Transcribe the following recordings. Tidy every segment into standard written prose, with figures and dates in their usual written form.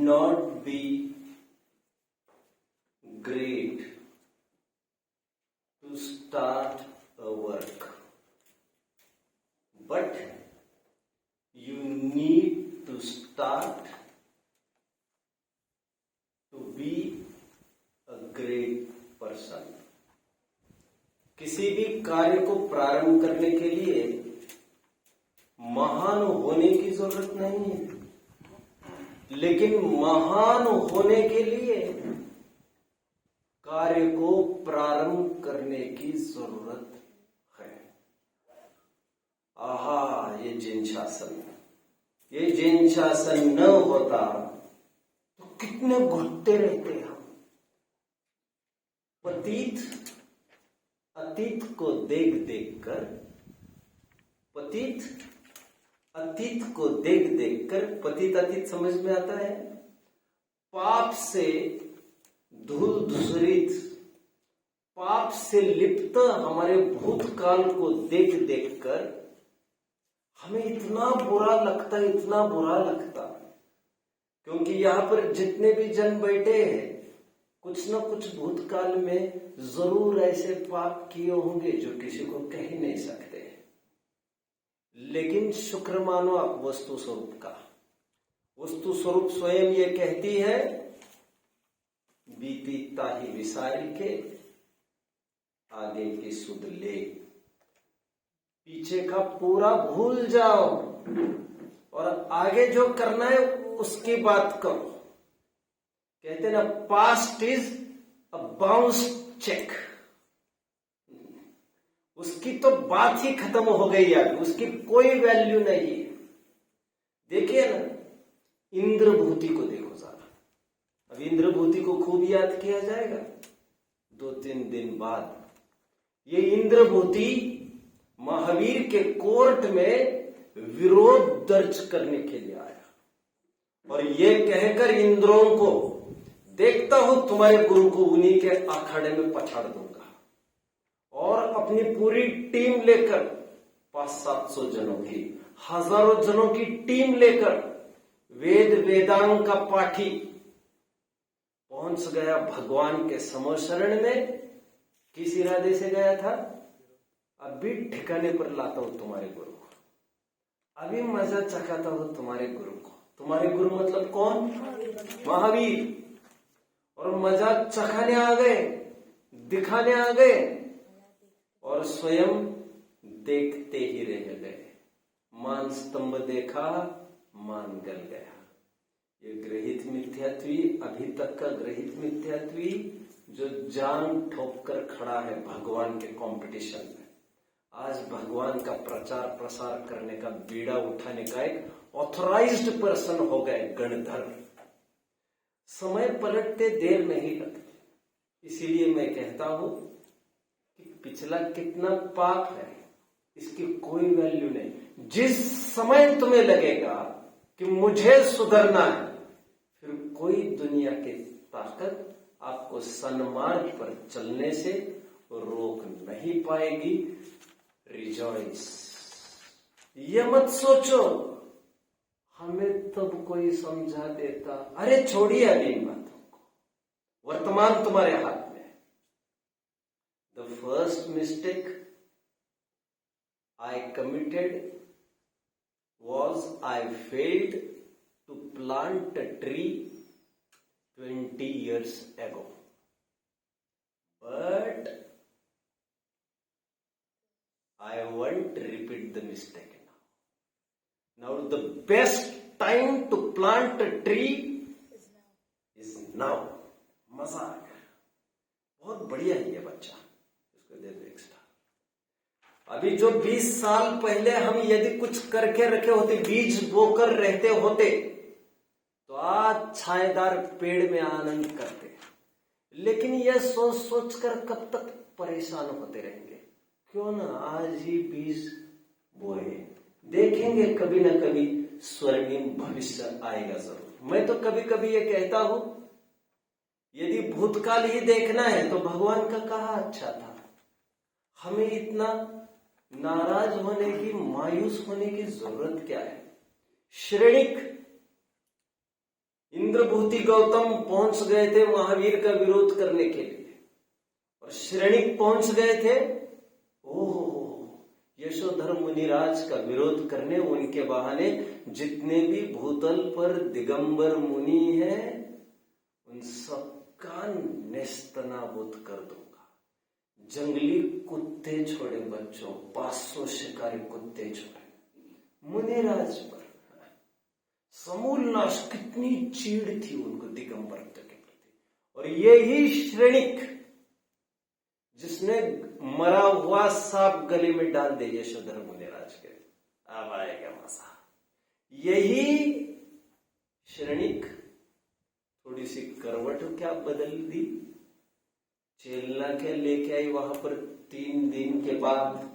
not be great to start a work, but you need to start to be a great person. किसी भी कार्य को प्रारंभ करने के लिए महान होने की जरूरत नहीं है, लेकिन महान होने के लिए कार्य को प्रारंभ करने की जरूरत है। आहा, ये जिनशासन, ये जिनशासन न होता तो कितने घुटते रहते हम। पतित अतीत को देख देख कर, पतित अतीत को देख देख कर, पतित अतीत समझ में आता है, पाप से धूल धूसरित, पाप से लिप्त हमारे भूतकाल को देख देख कर हमें इतना बुरा लगता, इतना बुरा लगता, क्योंकि यहां पर जितने भी जन बैठे हैं कुछ न कुछ भूतकाल में जरूर ऐसे पाप किए होंगे जो किसी को कह ही नहीं सकते। लेकिन शुक्र मानो आप वस्तु स्वरूप का। वस्तु स्वरूप स्वयं ये कहती है, बीती ताही विसारी के आगे की सुध ले, पीछे का पूरा भूल जाओ और आगे जो करना है उसकी बात करो। कहते ना, past is a bounce cheque, उसकी तो बात ही खत्म हो गई यार, उसकी कोई वैल्यू नहीं है। देखिए ना, इंद्रभूति को देखो जरा। अब इंद्रभूति को खूब याद किया जाएगा 2-3 दिन बाद। ये इंद्रभूति महावीर के कोर्ट में विरोध दर्ज करने के लिए आया और ये कहकर इंद्रों को, देखता हूं तुम्हारे गुरु को उन्हीं के अखाड़े में पछाड़ दूंगा, और अपनी पूरी टीम लेकर 500-700 जनों की, हजारों जनों की टीम लेकर वेद वेदांग का पाठी पहुंच गया भगवान के समोशरण में। किस इरादे से गया था? अभी ठिकाने पर लाता हूं तुम्हारे गुरु को, अभी मजा चखाता हूं तुम्हारे गुरु को। तुम्हारे गुरु मतलब कौन? महावीर। और मजा चखाने आ गए, दिखाने आ गए और स्वयं देखते ही रह गए। मान स्तंभ देखा, मान गल गया। ये ग्रहित मिथ्यात्वी, अभी तक का ग्रहित मिथ्यात्वी जो जान ठोक कर खड़ा है भगवान के कंपटीशन में, आज भगवान का प्रचार प्रसार करने का बीड़ा उठाने का एक ऑथराइज्ड पर्सन हो गए गणधर। समय पलटते देर नहीं लगती। इसीलिए मैं कहता हूं कि पिछला कितना पाप है इसकी कोई वैल्यू नहीं। जिस समय तुम्हें लगेगा कि मुझे सुधरना है, फिर कोई दुनिया की ताकत आपको सन्मार्ग पर चलने से रोक नहीं पाएगी। रिजॉइस। ये मत सोचो हमें तब कोई समझा देता, अरे छोड़िए अभी इन बातों को, वर्तमान तुम्हारे हाथ में। The first mistake I committed was I failed to plant a tree 20 years ago. But I won't repeat the mistake now. Now the best time to plant a tree is now. मजा आ गया, बहुत बढ़िया है ये बच्चा, इसको दे दो एक स्टार। अभी जो 20 साल पहले हम यदि कुछ करके रखे होते, बीज बोकर रहते होते, तो आज छायेदार पेड़ में आनंद करते। लेकिन यह सोच सोच कर कब तक परेशान होते रहेंगे? क्यों ना आज ही बीज बोए, देखेंगे कभी ना कभी स्वर्णिम भविष्य आएगा जरूर। मैं तो कभी कभी ये कहता हूं, यदि भूतकाल ही देखना है तो भगवान का कहा अच्छा था। हमें इतना नाराज होने की, मायूस होने की जरूरत क्या है? श्रेणिक इंद्रभूति गौतम पहुंच गए थे महावीर का विरोध करने के लिए, और श्रेणिक पहुंच गए थे यशोधर मुनिराज का विरोध करने। उनके बहाने जितने भी भूतल पर दिगंबर मुनि हैं उन सबका नेस्तनाबूद कर दूंगा। जंगली कुत्ते छोड़े बच्चों, 500 शिकारी कुत्ते छोड़े मुनिराज पर समूल नाश। कितनी चीड़ थी उनको दिगंबर के प्रति। और यही श्रेणिक जिसने मरा हुआ सांप गले में डाल दे यशोधर मुनिराज के, अब आएगा मजा। यही श्रेणिक थोड़ी सी करवट क्या बदल दी, चेलना क्या लेके आई वहां पर 3 दिन के बाद।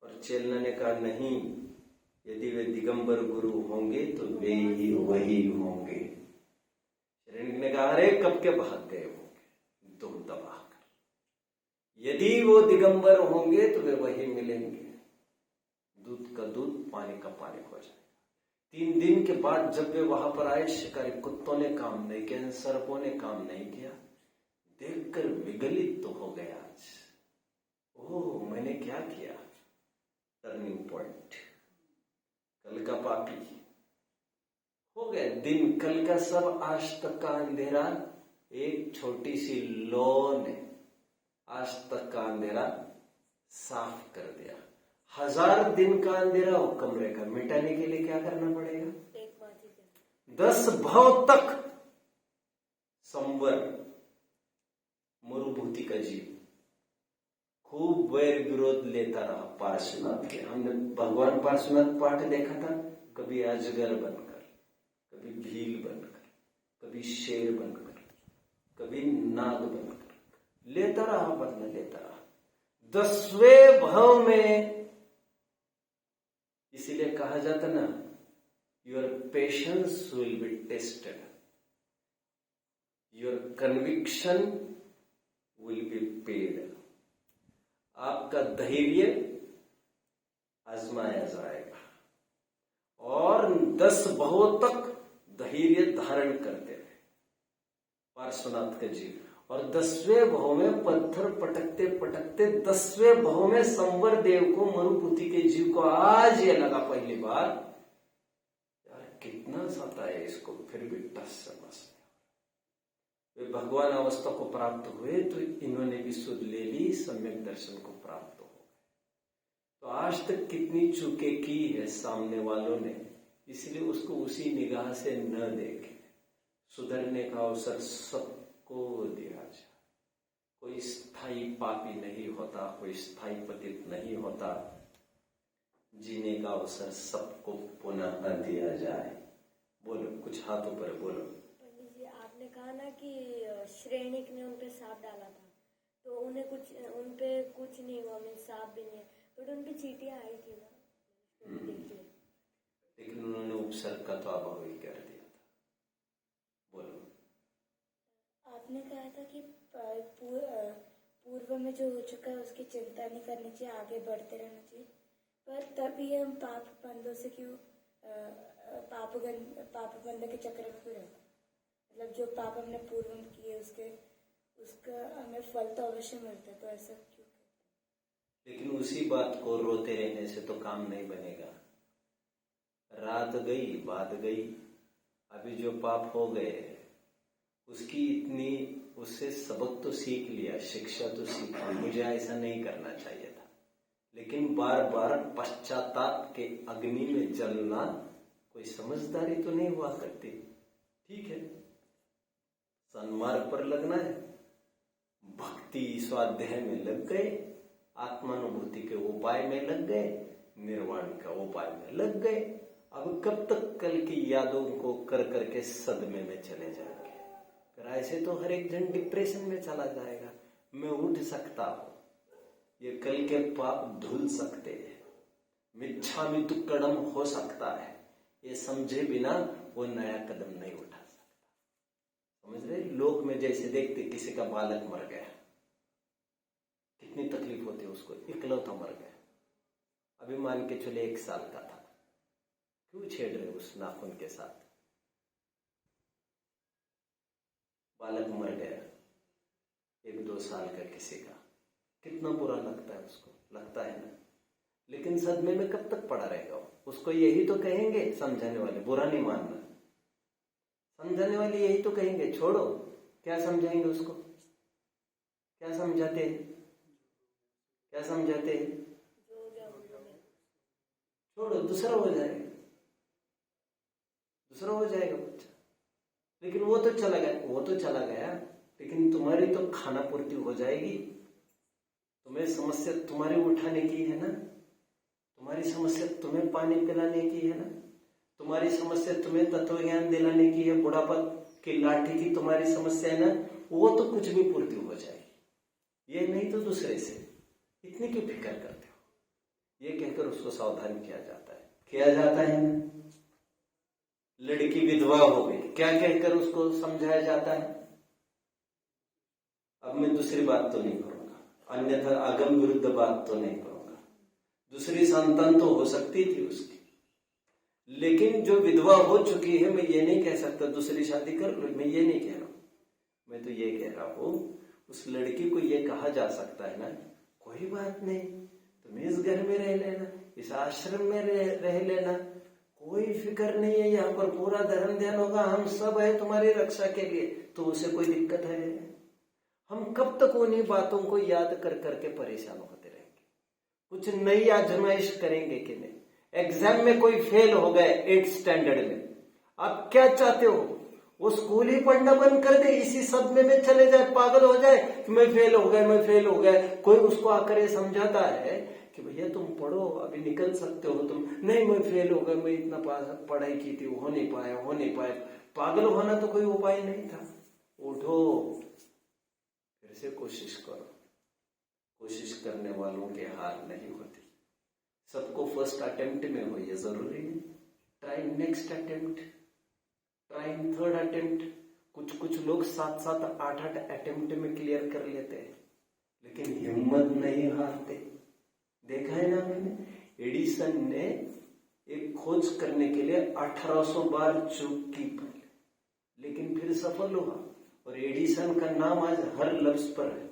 और चेलना ने कहा नहीं, यदि वे दिगंबर गुरु होंगे तो वे ही वही होंगे। श्रेणिक ने कहा अरे कब के भाग गए होंगे दुम दबा कर, यदि वो दिगंबर होंगे तो वे वही मिलेंगे। दूध का दूध पानी का पानी हो जाएगा। 3 दिन के बाद जब वे वहां पर आए, शिकारी कुत्तों ने काम नहीं किया, सर्पों ने काम नहीं किया। देखकर विगलित तो हो गया आज, ओह मैंने क्या किया। टर्निंग पॉइंट, कल का पापी हो गया दिन, कल का सब आज तक का अंधेरा एक छोटी सी लौ ने आज तक का अंधेरा साफ कर दिया। 1000 दिन का अंधेरा हो कमरे का मिटाने के लिए क्या करना पड़ेगा? 10 भाव तक संवर मरुभूति का जीव खूब वैर विरोध लेता रहा पार्श्वनाथ के। हमने भगवान पार्श्वनाथ पाठ देखा था, कभी अजगर बनकर, कभी भील बनकर, कभी शेर बनकर, कभी नाग बनकर लेता रहा, बदला लेता रहा 10वें भाव में। इसीलिए कहा जाता ना, your patience will be tested, your conviction will be paid. आपका धैर्य आजमाया जाएगा। और 10 भावों तक धैर्य धारण करते रहे पार्श्वनाथ का जीव। और 10वें भाव में पत्थर पटकते पटकते 10वें भाव में संवर देव को, मरुभूति के जीव को आज ये लगा पहली बार, यार कितना सता है इसको, फिर भी टस समझ। वे भगवान अवस्था को प्राप्त हुए तो इन्होंने भी सुध ले ली, सम्यक दर्शन को प्राप्त हो गए। तो आज तक कितनी चूके की है सामने वालों ने, इसलिए उसको उसी निगाह से न देखे। सुधरने का अवसर सबको दिया जाए। कोई स्थायी पापी नहीं होता, कोई स्थायी पतित नहीं होता। जीने का अवसर सबको पुनः दिया जाए। बोलो, कुछ हाथों पर बोलो। पंडित जी, आपने कहा ना कि श्रेणिक ने उनपे सांप डाला था, तो उनपे कुछ नहीं हुआ, मैं सांप भी नहीं, बट उनपे चींटियां आई थी ना, देखिए। लेकिन उन्होंने उपसर्ग का तो अभाव ही कर दिया था। बोलो। आपने कहा था कि पूर्व में जो हो चुका है उसकी चिंता नहीं करनी चाहिए, आगे बढ़ते रहना चाहिए। पर तभी हम पाप बंधों से क्यों, पाप बंध के चक्र में क्यों रहते? मतलब जो पाप हमने पूर्व में किए उसका हमें फल तो अवश्य मिलता है, तो ऐसा क्यों? लेकिन उसी बात को रोते रहने से तो काम नहीं बनेगा। रात गई, बात गई। अभी जो पाप हो गए उसकी उससे सबक तो सीख लिया, शिक्षा तो सीखा, मुझे ऐसा नहीं करना चाहिए था। लेकिन बार बार पश्चाताप के अग्नि में जलना कोई समझदारी तो नहीं हुआ करती। ठीक है, सन्मार्ग पर लगना है, भक्ति स्वाध्याय में लग गए, आत्मानुभूति के उपाय में लग गए, निर्वाण का उपाय में लग गए। अब कब तक कल की यादों को कर करके सदमे में चले जाएंगे? फिर ऐसे तो हर एक जन डिप्रेशन में चला जाएगा। मैं उठ सकता हूं, ये कल के पाप धुल सकते हैं, मिच्छामि दुक्कडम हो सकता है, ये समझे बिना वो नया कदम नहीं उठा सकता। समझ रहे? लोक में जैसे देखते किसी का बालक मर गया, कितनी तकलीफ होती है उसको, इकलौता मर गया, अभी मान के चले 1 साल का था, क्यों छेड़ रहे उस नाखून के साथ? बालक मर गया 1-2 साल का किसी का, कितना बुरा लगता है उसको, लगता है ना। लेकिन सदमे में कब तक पड़ा रहेगा वो? उसको यही तो कहेंगे समझाने वाले, बुरा नहीं मानना, समझाने वाले यही तो कहेंगे छोड़ो। क्या समझाएंगे उसको? क्या समझाते हैं? क्या समझाते हैं? छोड़ो, दूसरा हो जाएगा, दूसरा हो जाएगा बच्चा। लेकिन वो तो चला गया, वो तो चला गया, लेकिन तुम्हारी तो खाना पूर्ति हो जाएगी। तुम्हें समस्या तुम्हारी उठाने की है ना, तुम्हारी समस्या तुम्हें पानी पिलाने की है ना, तुम्हारी समस्या तुम्हें तत्व ज्ञान दिलाने की है, बुढ़ापा की लाठी की तुम्हारी समस्या है ना, वो तो कुछ भी पूर्ति हो जाएगी। ये नहीं तो दूसरे से इतनी क्यों फिक्र करते हो? ये कहकर उसको सावधान किया जाता है, किया जाता है ना। लड़की विधवा हो गई, क्या कहकर उसको समझाया जाता है? अब मैं दूसरी बात तो नहीं करूंगा, अन्यथा आगम विरुद्ध बात तो नहीं करूंगा। दूसरी संतान तो हो सकती थी उसकी, लेकिन जो विधवा हो चुकी है, मैं ये नहीं कह सकता दूसरी शादी कर लो, मैं ये नहीं कह रहा हूं। मैं तो ये कह रहा हूं, उस लड़की को ये कहा जा सकता है ना, कोई बात नहीं, तुम इस घर में रह लेना, इस आश्रम में रह लेना, कोई फिक्र नहीं है, यहाँ पर पूरा धर्म ध्यान होगा, हम सब है तुम्हारी रक्षा के लिए। तो उसे कोई दिक्कत है? हम कब तक उन्हीं बातों को याद कर करके परेशान होते रहेंगे? कुछ नई आजमाइश करेंगे कि नहीं? एग्जाम में कोई फेल हो गए 8th स्टैंडर्ड में, आप क्या चाहते हो? वो स्कूल ही पढ़ना बंद कर दे, इसी सदमे में चले जाए, पागल हो जाए कि मैं फेल हो गया, मैं फेल हो गया। कोई उसको आकर ये समझाता है कि भैया तुम पढ़ो, अभी निकल सकते हो तुम। नहीं, मैं फेल हो गया, मैं इतना पढ़ाई की थी, हो नहीं पाया। पागल होना तो कोई उपाय नहीं था। उठो, फिर से कोशिश करो। कोशिश करने वालों के हार नहीं होती। सबको फर्स्ट अटेम्प्ट में हो ये जरूरी नहीं। Try next attempt, try third attempt. कुछ लोग 7-7, 8-8 अटेम्प्ट में क्लियर कर लेते हैं, लेकिन हिम्मत नहीं हारते। देखा है ना मैंने, एडिसन ने एक खोज करने के लिए 1800 बार चूक की, लेकिन फिर सफल हुआ, और एडिसन का नाम आज हर लफ्ज पर है।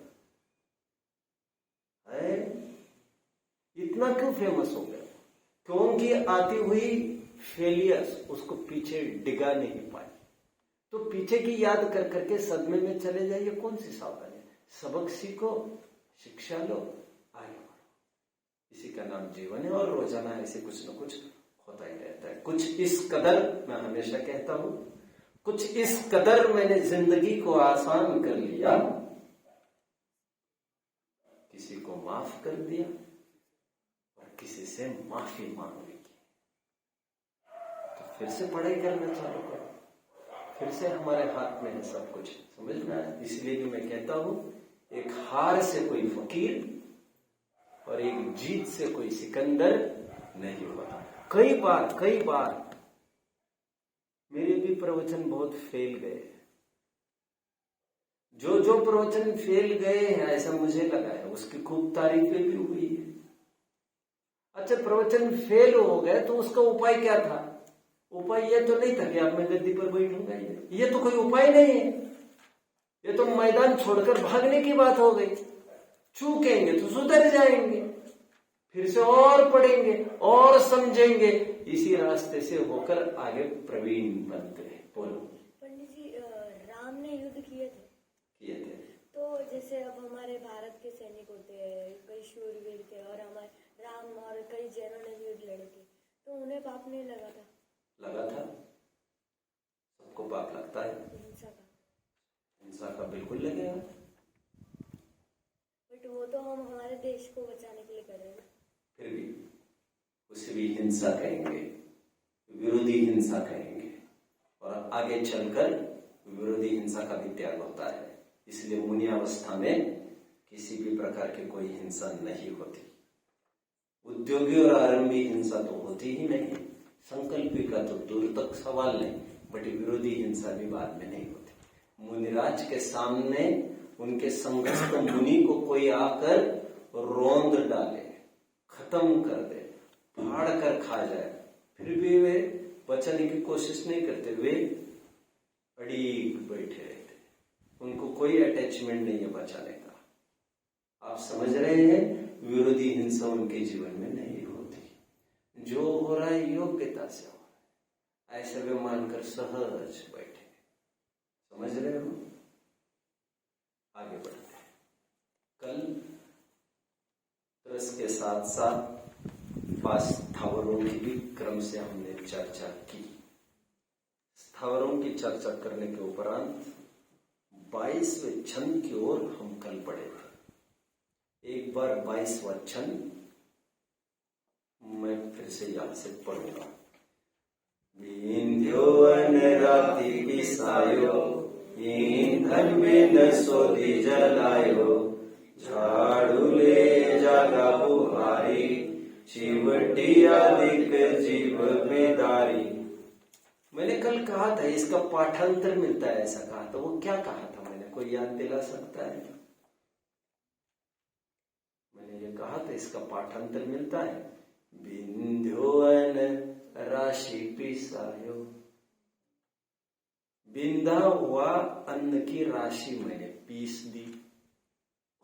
इतना क्यों फेमस हो गया? क्योंकि आती हुई फेलियर्स उसको पीछे डिगा नहीं पाए। तो पीछे की याद कर करके सदमे में चले जाइए, कौन सी सावधानी? सबक सीखो, शिक्षा लो, आगे बढ़ो। इसी का नाम जीवन है, और रोजाना ऐसे कुछ न कुछ होता ही रहता है। कुछ इस कदर, मैं हमेशा कहता हूं, कुछ इस कदर मैंने जिंदगी को आसान कर लिया, किसी को माफ कर दिया और किसी से माफी मांग ली। तो फिर से पढ़ाई करना चालू करो, फिर से हमारे हाथ में है सब कुछ, समझना है। इसलिए भी मैं कहता हूं, एक हार से कोई फकीर और एक जीत से कोई सिकंदर नहीं होता। कई बार मेरे भी प्रवचन बहुत फेल गए। जो प्रवचन फेल गए हैं, ऐसा मुझे लगा है, उसकी खूब तारीफें भी हुई है। अच्छा, प्रवचन फेल हो गए तो उसका उपाय क्या था? उपाय ये तो नहीं था कि अब मैं गद्दी पर बैठूंगा, ये तो कोई उपाय नहीं है। ये तो मैदान छोड़कर भागने की बात हो गई। चूकेंगे तो सुधर जाएंगे, फिर से और पढ़ेंगे और समझेंगे, इसी रास्ते से होकर आगे प्रवीण बनते हैं। बोलो। पंडित जी, राम ने युद्ध किए थे, तो जैसे अब हमारे भारत के सैनिक होते हैं, कई शूरवीर थे, और हमारे राम और कई जैनों ने युद्ध लड़े थे, तो उन्हें पाप नहीं लगा था? लगा था, सबको पाप लगता है। हिंसा का बिल्कुल लगेगा, बट वो तो हम हमारे देश को बचाने के लिए कर रहे हैं। फिर भी उसे भी हिंसा कहेंगे, विरोधी हिंसा कहेंगे, और आगे चलकर विरोधी हिंसा का भी त्याग होता है। इसलिए मुनि अवस्था में किसी भी प्रकार की कोई हिंसा नहीं होती। उद्योगी और आरंभी हिंसा तो होती ही नहीं, संकल्पी का तो दूर तक सवाल नहीं, बट विरोधी हिंसा भी बाद में नहीं होती। मुनिराज के सामने उनके संघर्ष मुनि को कोई आकर रोंद डाले, खत्म कर दे, फाड़ कर खा जाए, फिर भी वे बचाने की कोशिश नहीं करते, वे अड़ीग बैठे रहते। कोई अटैचमेंट नहीं है बचाने का। आप समझ रहे हैं, विरोधी हिंसा उनके जीवन में नहीं होती। जो हो रहा है योग्यता से हो रहा है, ऐसे वे मानकर सहज बैठे। समझ रहे हो? आगे बढ़ते हैं। कल रस के साथ साथ 5 स्थावरों की भी क्रम से हमने चर्चा की। स्थावरों की चर्चा करने के उपरांत 22वें छंद की ओर हम कल पढ़े थे। एक बार 22वां छंद मैं फिर से याद से पढ़ूंगा। विंध्यो राति पिसायो, ईंधन में न सोधी जलायो, झाड़ू ले जागा बुहारी, चिवटी अधिक जीव बेदारी। मैंने कल कहा था इसका पाठांतर मिलता है, ऐसा कहा था। वो क्या कहा था मैंने, कोई याद दिला सकता है? मैंने ये कहा था इसका पाठांतर मिलता है, विंध्योवन राशि पिसायो। बिंधा हुआ अन्न की राशि मैंने पीस दी।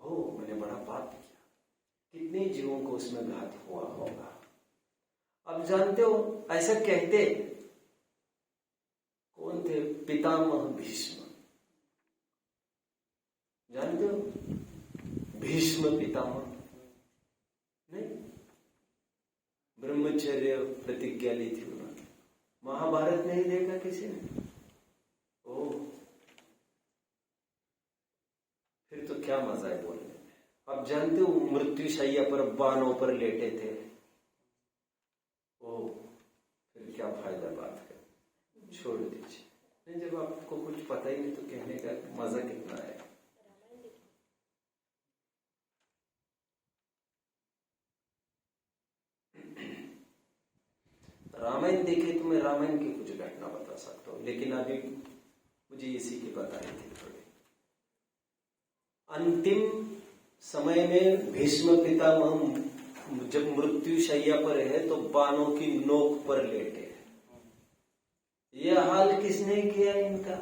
हो, मैंने बड़ा पाप किया। कितने जीवों को उसमें घात हुआ होगा। अब जानते हो ऐसा कहते कौन थे? पितामह भीष्म। जानते हो भीष्म पितामह? नहीं, ब्रह्मचर्य प्रतिज्ञा ली थी उन्होंने। महाभारत नहीं देखा किसी ने? ओ, फिर तो क्या मजा है बोलने में। अब जानते हो मृत्युशैया पर बाणों पर लेटे थे। ओ, फिर क्या फायदा बात कर, छोड़ दीजिए। नहीं, जब आपको कुछ पता ही नहीं तो कहने का मजा कितना है। रामायण देखे तो मैं रामायण की कुछ घटना बता सकता हूँ, लेकिन अभी मुझे इसी की बतानी थी थोड़ी। अंतिम समय में भीष्म पितामह जब मृत्युशैया पर है तो बाणों की नोक पर लेटे हैं। यह हाल किसने किया इनका?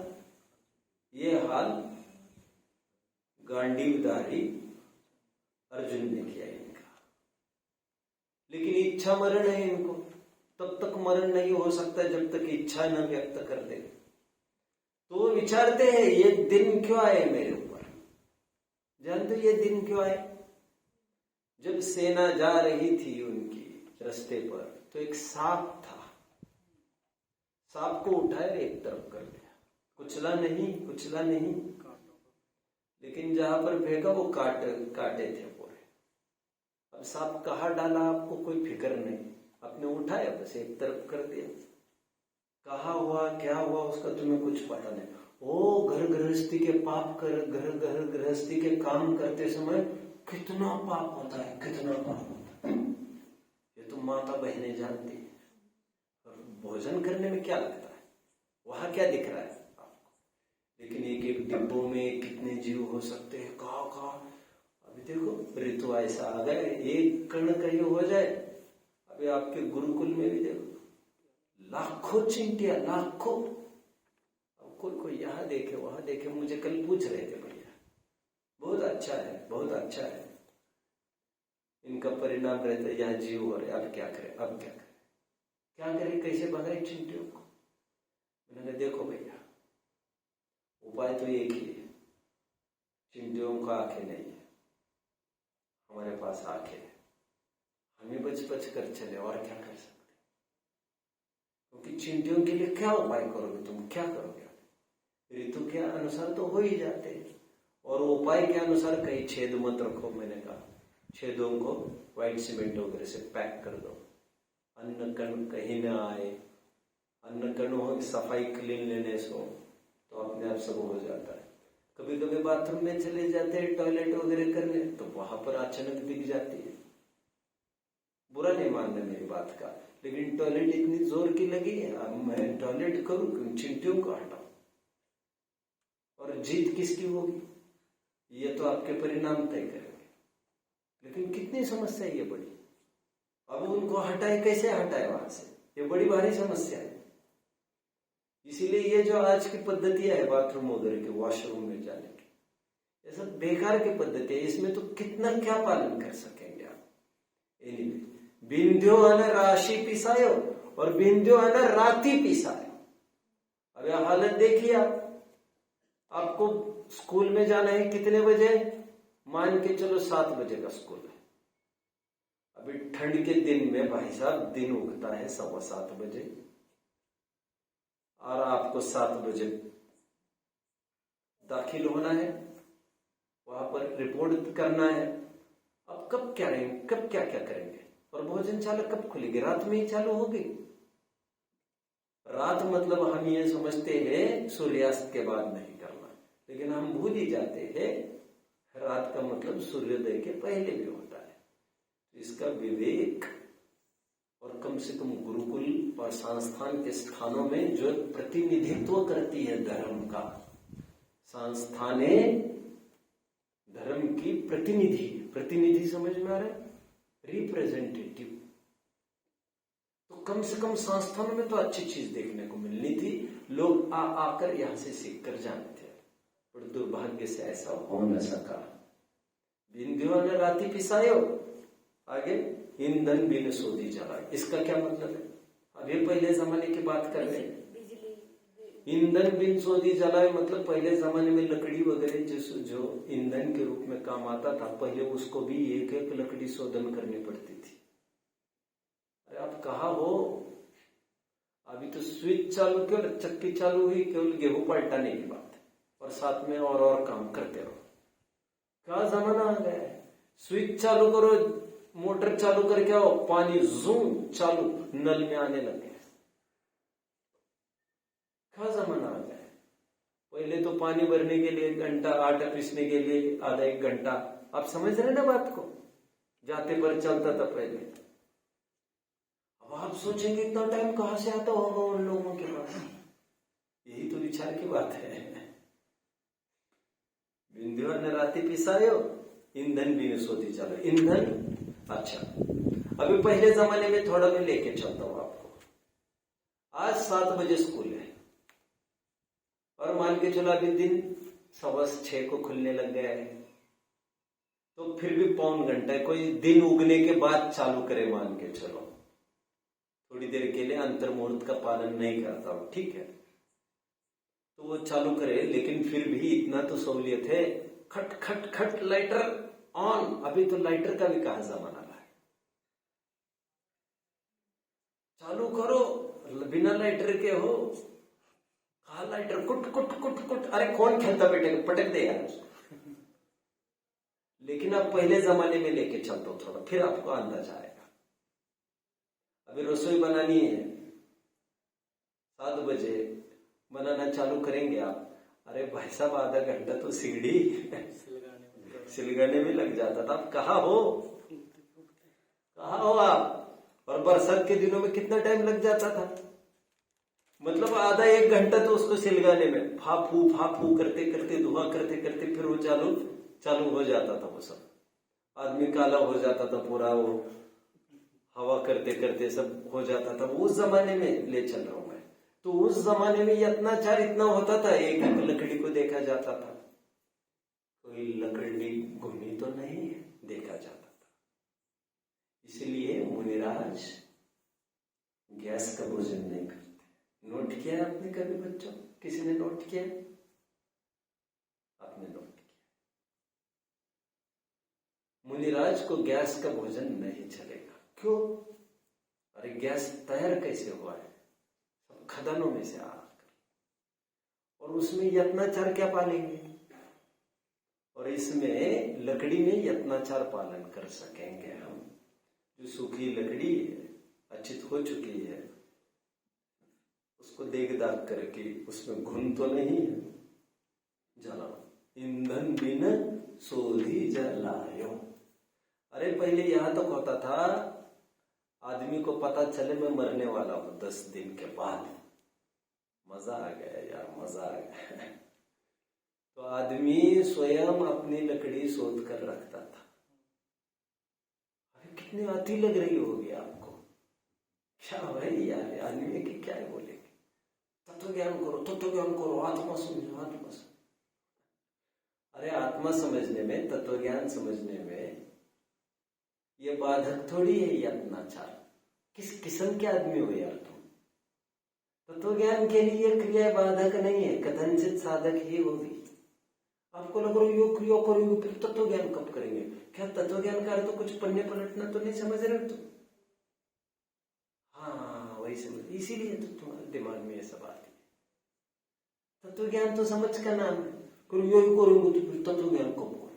यह हाल गांडीवधारी अर्जुन ने किया इनका। लेकिन इच्छा मरण है इनको, तब तक मरण नहीं हो सकता जब तक इच्छा न व्यक्त कर दे। तो विचारते हैं ये दिन क्यों आए मेरे ऊपर। जानते ये दिन क्यों आए? जब सेना जा रही थी उनकी रास्ते पर तो एक सांप था। सांप को उठाया एक तरफ कर दिया, कुचला नहीं, लेकिन जहां पर फेंका वो काटे थे पूरे। अब सांप कहाँ डाला आपको कोई फिक्र नहीं, आपने उठाया बस एक तरफ कर दिया। कहाँ हुआ क्या हुआ उसका तुम्हें कुछ पता नहीं। ओ, घर गृहस्थी के पाप कर, घर गृहस्थी के काम करते समय कितना पाप होता है, कितना पाप होता है, ये तो माता बहनें जानती है। और भोजन करने में क्या लगता है, वहां क्या दिख रहा है आपको? लेकिन एक एक डिब्बों में कितने जीव हो सकते हैं, कहाँ। अभी देखो ऋतु ऐसा आ गया, एक कण कहीं हो जाए। अभी आपके गुरुकुल में भी देखो लाखों चिंटियां, लाखों। अब कोई यहाँ देखे वहां देखे। मुझे कल पूछ रहे थे भैया, बहुत अच्छा है, इनका परिणाम रहता है यहाँ जीव हो रहे, अब क्या करें, कैसे भगाए चिंटियों को? मैंने कहा देखो भैया, उपाय तो एक ही है। चिंटियों को आंखें नहीं है, हमारे पास आंखें है, हमें बच कर चले, और क्या कर सकते? क्योंकि चिंटियों के लिए क्या उपाय करोगे तुम, क्या करोगे? ऋतु के अनुसार तो हो ही जाते हैं, और उपाय के अनुसार कहीं छेद मत रखो। मैंने कहा छेदों को व्हाइट सीमेंट वगैरह से पैक कर दो, अन्न कण कहीं न आए। अन्न कणों की सफाई क्लीनलीनेस हो तो अपने आप सब हो जाता है। कभी कभी बाथरूम में चले जाते हैं टॉयलेट वगैरह करने, तो वहां पर अचानक दिख जाती है। बुरा नहीं मानना मेरी बात का, लेकिन टॉयलेट इतनी जोर की लगी है, अब मैं टॉयलेट करूं क्यों, चिंटियों को हटाऊं। और जीत किसकी होगी ये तो आपके परिणाम तय करेंगे। लेकिन कितनी समस्या ये बड़ी, अब उनको हटाए, कैसे हटाए वहां से, ये बड़ी भारी समस्या है। इसीलिए ये जो आज की पद्धति है बाथरूम वगैरह के, वॉशरूम में जाने की, ये सब बेकार की पद्धति है, इसमें तो कितना क्या पालन कर सकेंगे आप। एनीवे, बिंध्यो अन राशि पिसायो और बिंध्यो अन राति पिसायो। अब यह हालत देखिए आप, आपको स्कूल में जाना है कितने बजे, मान के चलो 7 बजे का स्कूल है। अभी ठंड के दिन में भाई साहब दिन उगता है 7:15 बजे और आपको 7 बजे दाखिल होना है, वहां पर रिपोर्ट करना है। अब कब क्या करेंगे, कब क्या क्या करेंगे, और भोजनशाला कब खुलेगी, रात में ही चालू होगी। रात मतलब हम ये समझते हैं सूर्यास्त के बाद नहीं करना, लेकिन हम भूल ही जाते हैं रात का मतलब सूर्योदय के पहले भी होता है। तो इसका विवेक, और कम से कम गुरुकुल और संस्थान के स्थानों में जो प्रतिनिधित्व करती है धर्म का, संस्थानें धर्म की प्रतिनिधि समझ में आ रहा है, रिप्रेजेंटेटिव। तो कम से कम संस्थानों में तो अच्छी चीज देखने को मिलनी थी, लोग आकर यहां से सीख कर जाने थे, पर दुर्भाग्य से ऐसा हो न सका। बिंध्यो ने राति पिसायो, आगे ईंधन बिन सोधी जलाए। इसका क्या मतलब है, अभी पहले जमाने की बात कर रहे हैं। ईंधन बिन सोधी जलाए मतलब पहले जमाने में लकड़ी वगैरह जो ईंधन के रूप में काम आता था, पहले उसको भी एक एक लकड़ी शोधन करनी पड़ती थी। अरे आप कहा हो, अभी तो स्विच चालू की और चक्की चालू हुई, केवल गेहूं पलटाने की बात है, और साथ में और काम करते रहो। क्या जमाना आ गया है, स्विच चालू करो, मोटर चालू करके आओ, पानी जूम चालू नल में आने लगे। क्या जमाना आ गया है। पहले तो पानी भरने के लिए 1 घंटा, आटा पीसने के लिए आधा 1 घंटा, आप समझ रहे ना बात को, जाते पर चलता था पहले। अब आप सोचेंगे इतना टाइम कहां से आता होगा उन लोगों के पास, यही तो विचार की बात है। बिंध्यो ने राति पिसायो, ईंधन भी सोधी चलो। ईंधन, अच्छा अभी पहले जमाने में थोड़ा मैं लेके चलता हूं आपको। आज 7 बजे स्कूल है, और मान के चलो अभी दिन 6:15 को खुलने लग गया है, तो फिर भी 1 घंटा कोई दिन उगने के बाद चालू करे, मान के चलो थोड़ी देर के लिए अंतर मुहूर्त का पालन नहीं करता हूं, ठीक है, तो वो चालू करे, लेकिन फिर भी इतना तो सहूलियत है, खट खट खट लाइटर ऑन। अभी तो लाइटर का भी कहा जमाना रहा है, चालू करो बिना लाइटर के हो, कहा लाइटर कुट कुट कुट कुट, अरे कौन खेलता बेटे, पटक दे यार। लेकिन अब पहले जमाने में लेके चलता हूं थोड़ा, फिर आपको अंदाजा आएगा। अभी रसोई बनानी है, 7 बजे बनाना चालू करेंगे आप, अरे भाई साहब आधा घंटा तो सीढ़ी सिलगाने में लग जाता था। आप कहाँ हो आप, और बरसात के दिनों में कितना टाइम लग जाता था, मतलब आधा 1 घंटा तो उसको सिलगाने में, फाफू करते करते, धुआं करते करते, फिर वो चालू हो जाता था। वो सब आदमी काला हो जाता था पूरा, वो हवा करते करते सब हो जाता था। उस जमाने में ले चल रहा हूं मैं, तो उस जमाने में यत्नाचार इतना होता था, एक एक लकड़ी को देखा जाता था, कोई लकड़ी घूमी तो नहीं है, देखा जाता था। इसलिए मुनिराज गैस का भोजन नहीं करते। नोट किया आपने कभी बच्चों, किसी ने नोट किया, आपने नोट किया, मुनिराज को गैस का भोजन नहीं चलेगा। क्यों, अरे गैस तैयार कैसे हुआ है, सब खदानों में से आकर, और उसमें यत्नाचार क्या पालेंगे, और इसमें लकड़ी में यत्नाचार पालन कर सकेंगे हम। जो सूखी लकड़ी है, अच्छी हो चुकी है, उसको देख दाग करके उसमें घुन तो नहीं है, जलाओ। ईंधन बिन सोधी जलायो। अरे पहले यहां तक होता था, आदमी को पता चले मैं मरने वाला हूं 10 दिन के बाद, मजा आ गया यार, मजा आ गया। तो आदमी स्वयं अपनी लकड़ी शोध कर रखता था। अरे कितनी आती लग रही होगी आपको, क्या भाई यार, आदमी की क्या बोलेंगे, तत्व ज्ञान करो, आत्मा समझो, आत्मा समझो। अरे आत्मा समझने में, तत्वज्ञान समझने में ये बाधक थोड़ी है ये अत्याचार। किस किस्म के आदमी हो यार तुम? तत्वज्ञान के लिए क्रिया बाधक नहीं है, कथनचित साधक ही होगी। आपको लग रहा है यो करो फिर तत्वज्ञान कब करेंगे? क्या तत्वज्ञान का अर्थ तो कुछ पन्ने पलटना तो नहीं समझ रहे हो तुम? हाँ वही समझ, इसीलिए तो तुम्हारे दिमाग में ये सब आती है। तत्वज्ञान तो समझ का नाम है, यो करूंगा तो फिर तत्वज्ञान कब करो?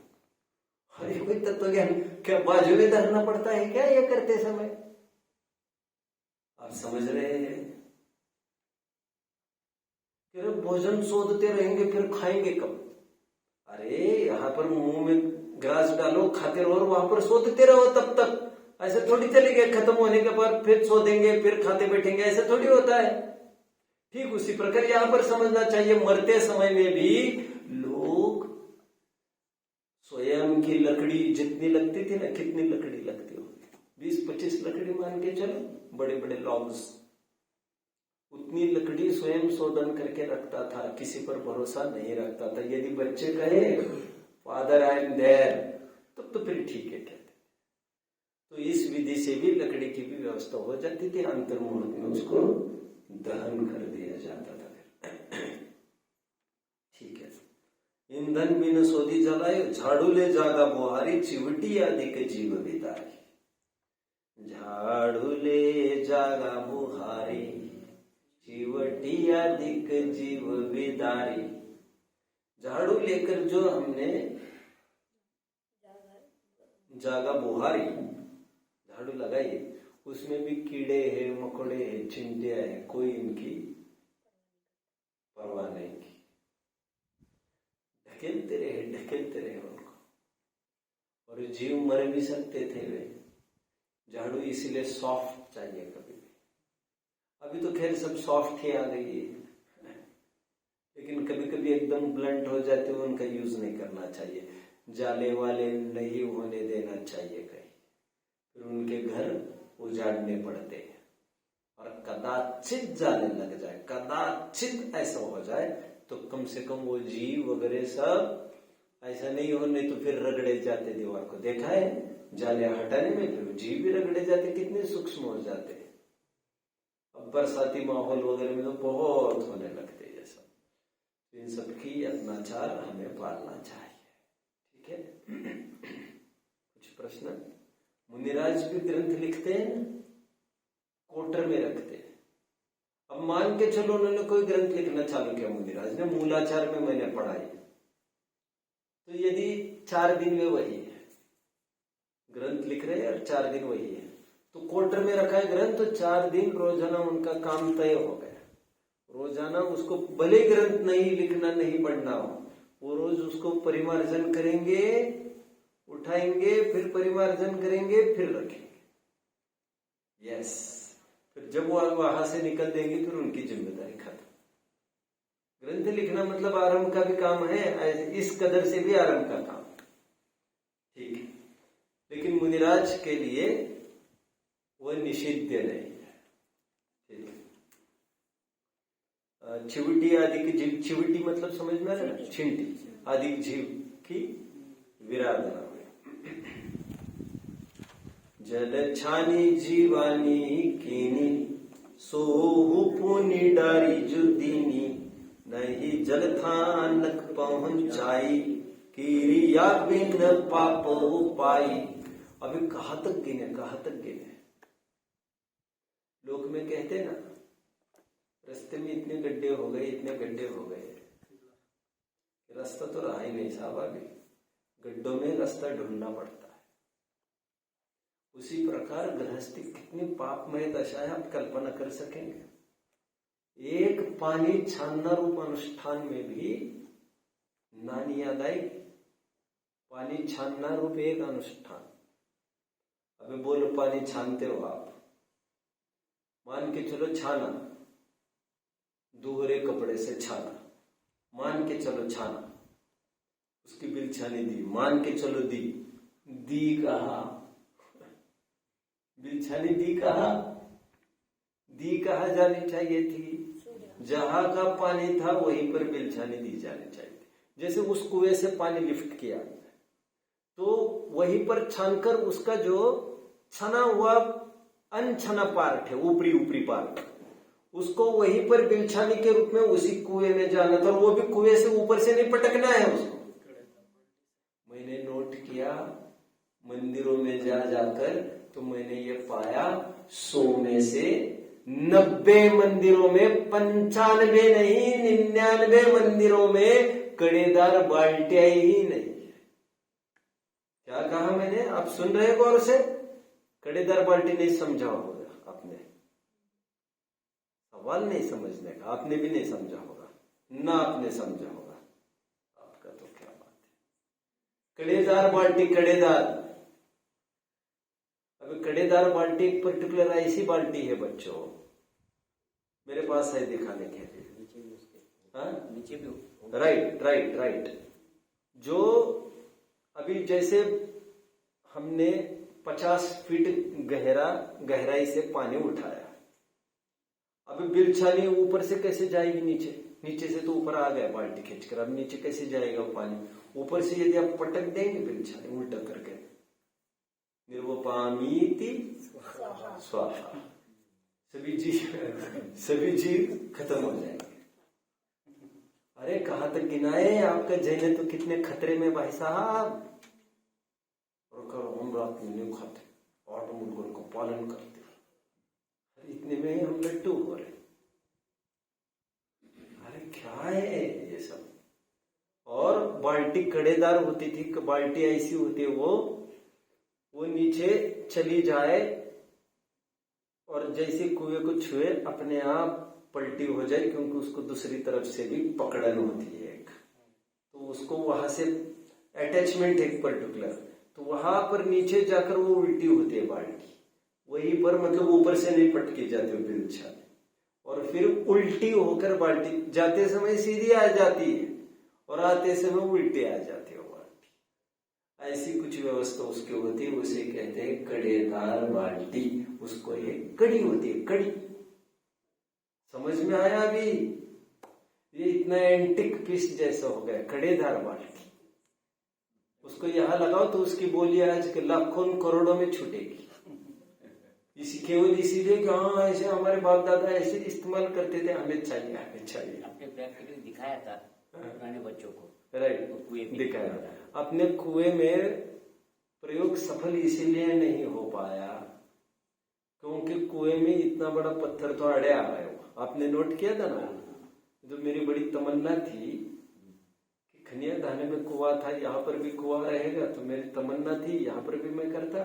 अरे कोई तत्वज्ञान क्या बाजू में धरना पड़ता है क्या ये करते समय? आप समझ रहे हैं? फिर भोजन शोधते रहेंगे फिर खाएंगे कब? अरे यहाँ पर मुंह में ग्रास डालो, खाते रहो और वहां पर शोधते रहो तब तक। ऐसे थोड़ी चलेगा, खत्म होने के बाद फिर शोधेंगे फिर खाते बैठेंगे, ऐसे थोड़ी होता है। ठीक उसी प्रकार यहां पर समझना चाहिए, मरते समय में भी लोग स्वयं की लकड़ी जितनी लगती थी ना, कितनी लकड़ी लगती हो, 20-25 लकड़ी मान के चलो, बड़े बड़े लॉग्स, उतनी लकड़ी स्वयं शोधन करके रखता था, किसी पर भरोसा नहीं रखता था। यदि बच्चे कहे फादर आई एम देयर, तब तो फिर ठीक है कहते। तो इस विधि से भी लकड़ी की भी व्यवस्था हो जाती थी, अंतर्मुहूर्त में उसको दहन कर दिया जाता था। ठीक है। ईंधन बिन सोधी जलाए, झाड़ू ले जागा बुहारी, चिवटी आदि के जीव विदारी। झाड़ू ले जागा बुहारी, चिवटी आदि के जीव विदारी। झाड़ू लेकर जो हमने जागा बुहारी, झाड़ू लगाई, उसमें भी कीड़े हैं, मकोड़े हैं, चिंटियां हैं, कोई इनकी परवाह नहीं की। ढकेलते रहे उनको, और जीव मर भी सकते थे वे। झाड़ू इसलिए सॉफ्ट चाहिए कभी भी। अभी तो खैर सब सॉफ्ट ही आ गई है, लेकिन कभी कभी एकदम ब्लंट हो जाते हैं, उनका यूज नहीं करना चाहिए। जाले वाले नहीं होने देना चाहिए कहीं, फिर उनके घर उजाड़ने पड़ते हैं। और कदाचित जाने लग जाए, कदाचित ऐसा हो जाए तो कम से कम वो जीव वगैरह सब ऐसा नहीं हो, नहीं तो फिर रगड़े जाते दीवार को। देखा है जाले हटाने में फिर जीव भी रगड़े जाते, कितने सूक्ष्म हो जाते हैं। अब बरसाती माहौल वगैरह में तो बहुत होने लगते हैं ये सब। इन सब की अत्याचार हमें पालना चाहिए। ठीक है। कुछ प्रश्न? मुनिराज भी ग्रंथ लिखते हैं, कोटर में रखते हैं। अब मान के चलो उन्होंने कोई ग्रंथ लिखना चालू किया, मुनिराज ने, मूलाचार में मैंने पढ़ाई, तो यदि 4 दिन में वही है, ग्रंथ लिख रहे हैं और 4 दिन वही है, तो कोटर में रखा है ग्रंथ, तो 4 दिन रोजाना उनका काम तय हो गया। रोजाना उसको भले ग्रंथ नहीं लिखना, नहीं पढ़ना हो, वो रोज उसको परिमार्जन करेंगे, उठाएंगे, फिर परिमार्जन करेंगे, फिर रखेंगे। यस, फिर जब वो वहां से निकल देंगे फिर उनकी जिम्मेदारी खत्म। ग्रंथ लिखना मतलब आरंभ का भी काम है, इस कदर से भी आरंभ का काम। ठीक है, लेकिन मुनिराज के लिए वह निषिद्ध नहीं है। ठीक है। चिवटी आदि की जीव, चिवटी मतलब समझ में आ रहा है, छिंटी आदि जीव की विराधना में। जल छानी जीवानी कीनी, सोहु पुनि डारी जुदीनी, नहीं जल थानक पहुंचाई, किरिया बिन पाप पाई। अभी कहाँ तक गिने? लोक में कहते ना, रास्ते में इतने गड्ढे हो गए, रास्ता तो रहा ही नहीं साहब, अभी गड्ढों में रास्ता ढूंढना पड़ता है। उसी प्रकार गृहस्थी कितनी पापमय दशा है, आप कल्पना कर सकेंगे। एक पानी छानना रूप अनुष्ठान में भी नानी याद आई, पानी छानना रूप एक अनुष्ठान। अभी बोलो पानी छानते हो आप, मान के चलो छाना, दोहरे कपड़े से छाना, मान के चलो छाना, उसकी बिल छानी दी, मान के चलो दी कहा, बिल छानी दी कहा जानी चाहिए थी। जहां का पानी था वहीं पर बिल छानी दी जानी चाहिए थी। जैसे उस कुएं से पानी लिफ्ट किया तो वहीं पर छानकर उसका जो छना हुआ अनछना पार्ट है, ऊपरी ऊपरी पार्ट, उसको वहीं पर बिलछानी के रूप में उसी कुएं में जाना था, और वो भी कुएं से ऊपर से नहीं पटकना है उसको। मैंने नोट किया मंदिरों में जाकर तो मैंने ये पाया 100 में से 90 मंदिरों में, 95 नहीं 99 मंदिरों में कड़ेदार बाल्टियां ही नहीं। क्या कहा मैंने, आप सुन रहे गौर से? कड़ेदार बाल्टी नहीं समझा होगा आपने, सवाल नहीं समझने का, आपने भी नहीं समझा होगा ना, आपने समझा होगा, आपका तो क्या बात है। कड़ेदार बाल्टी, कड़ेदार, अभी कड़ेदार बाल्टी एक पर्टिकुलर ऐसी बाल्टी है बच्चों, मेरे पास है दिखाने के लिए, नीचे भी, राइट राइट राइट, जो अभी जैसे हमने 50 फीट गहराई से पानी उठाया, अभी बिलछानी ऊपर से कैसे जाएगी नीचे, नीचे से तो ऊपर आ गया बाल्टी खींचकर, अब नीचे कैसे जाएगा पानी? ऊपर से यदि आप पटक देंगे बिलछानी उल्टा करके, निर्वपामीति स्वाहा, सभी जीव खत्म हो जाएंगे। अरे कहाँ तक गिनाए आपका जैन, तो कितने खतरे में भाई साहब, और हम रात में नहीं खाते, 8 मुर्गों को पालन करते, इतने में ही हम लट्टू हो रहे। अरे क्या है ये सब? और बाल्टी कड़ेदार होती थी, बाल्टी ऐसी होती है वो नीचे चली जाए और जैसे कुएं को छुए अपने आप पलटी हो जाए, क्योंकि उसको दूसरी तरफ से भी पकड़न होती है एक, तो उसको वहां से अटैचमेंट एक पर्टिकुलर, तो वहां पर नीचे जाकर वो उल्टी होती है बाल्टी, वहीं पर मतलब ऊपर से नहीं पटकी जाती है बिलछानी, और फिर उल्टी होकर बाल्टी जाते समय सीधी आ जाती है और आते समय उल्टी आ जाती है बाल्टी। ऐसी कुछ व्यवस्था उसकी होती है, उसे कहते हैं कड़ेदार बाल्टी, उसको एक कड़ी होती है, कड़ी। समझ में आया? अभी ये इतना एंटिक पीस जैसा हो गया कड़ेदार बाल्टी, उसको यहां लगाओ तो उसकी बोली आज के लाखों करोड़ों में छूटेगी। इसी केवल इसीलिए कि हाँ ऐसे हमारे बाप दादा ऐसे इस्तेमाल करते थे, हमें चाहिए, हमें चाहिए। आपने प्रैक्टिकली दिखाया था पुराने बच्चों को, राइट, दिखाया। अपने कुएं में प्रयोग सफल इसीलिए नहीं हो पाया क्योंकि कुएं में इतना बड़ा पत्थर तो अड़े आ रहे हो, आपने नोट किया था ना। जो मेरी बड़ी तमन्ना थी कि खनिया धाने में कुआं था, यहाँ पर भी कुआं रहेगा, तो मेरी तमन्ना थी यहाँ पर भी मैं करता,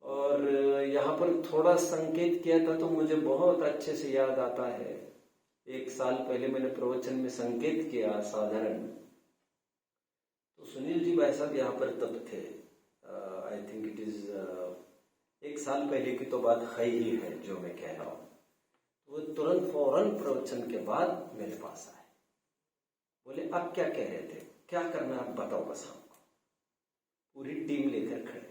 और यहाँ पर थोड़ा संकेत किया था, तो मुझे बहुत अच्छे से याद आता है 1 साल पहले मैंने प्रवचन में संकेत किया साधारण, तो सुनील जी भाई साहब यहाँ पर तब थे, आई थिंक इट इज 1 साल पहले की तो बात है ही है जो मैं कह रहा हूँ। वो तुरंत फौरन प्रवचन के बाद मेरे पास आए, बोले आप क्या कह रहे थे, क्या करना आप बताओ बस हमको। पूरी टीम लेकर खड़े,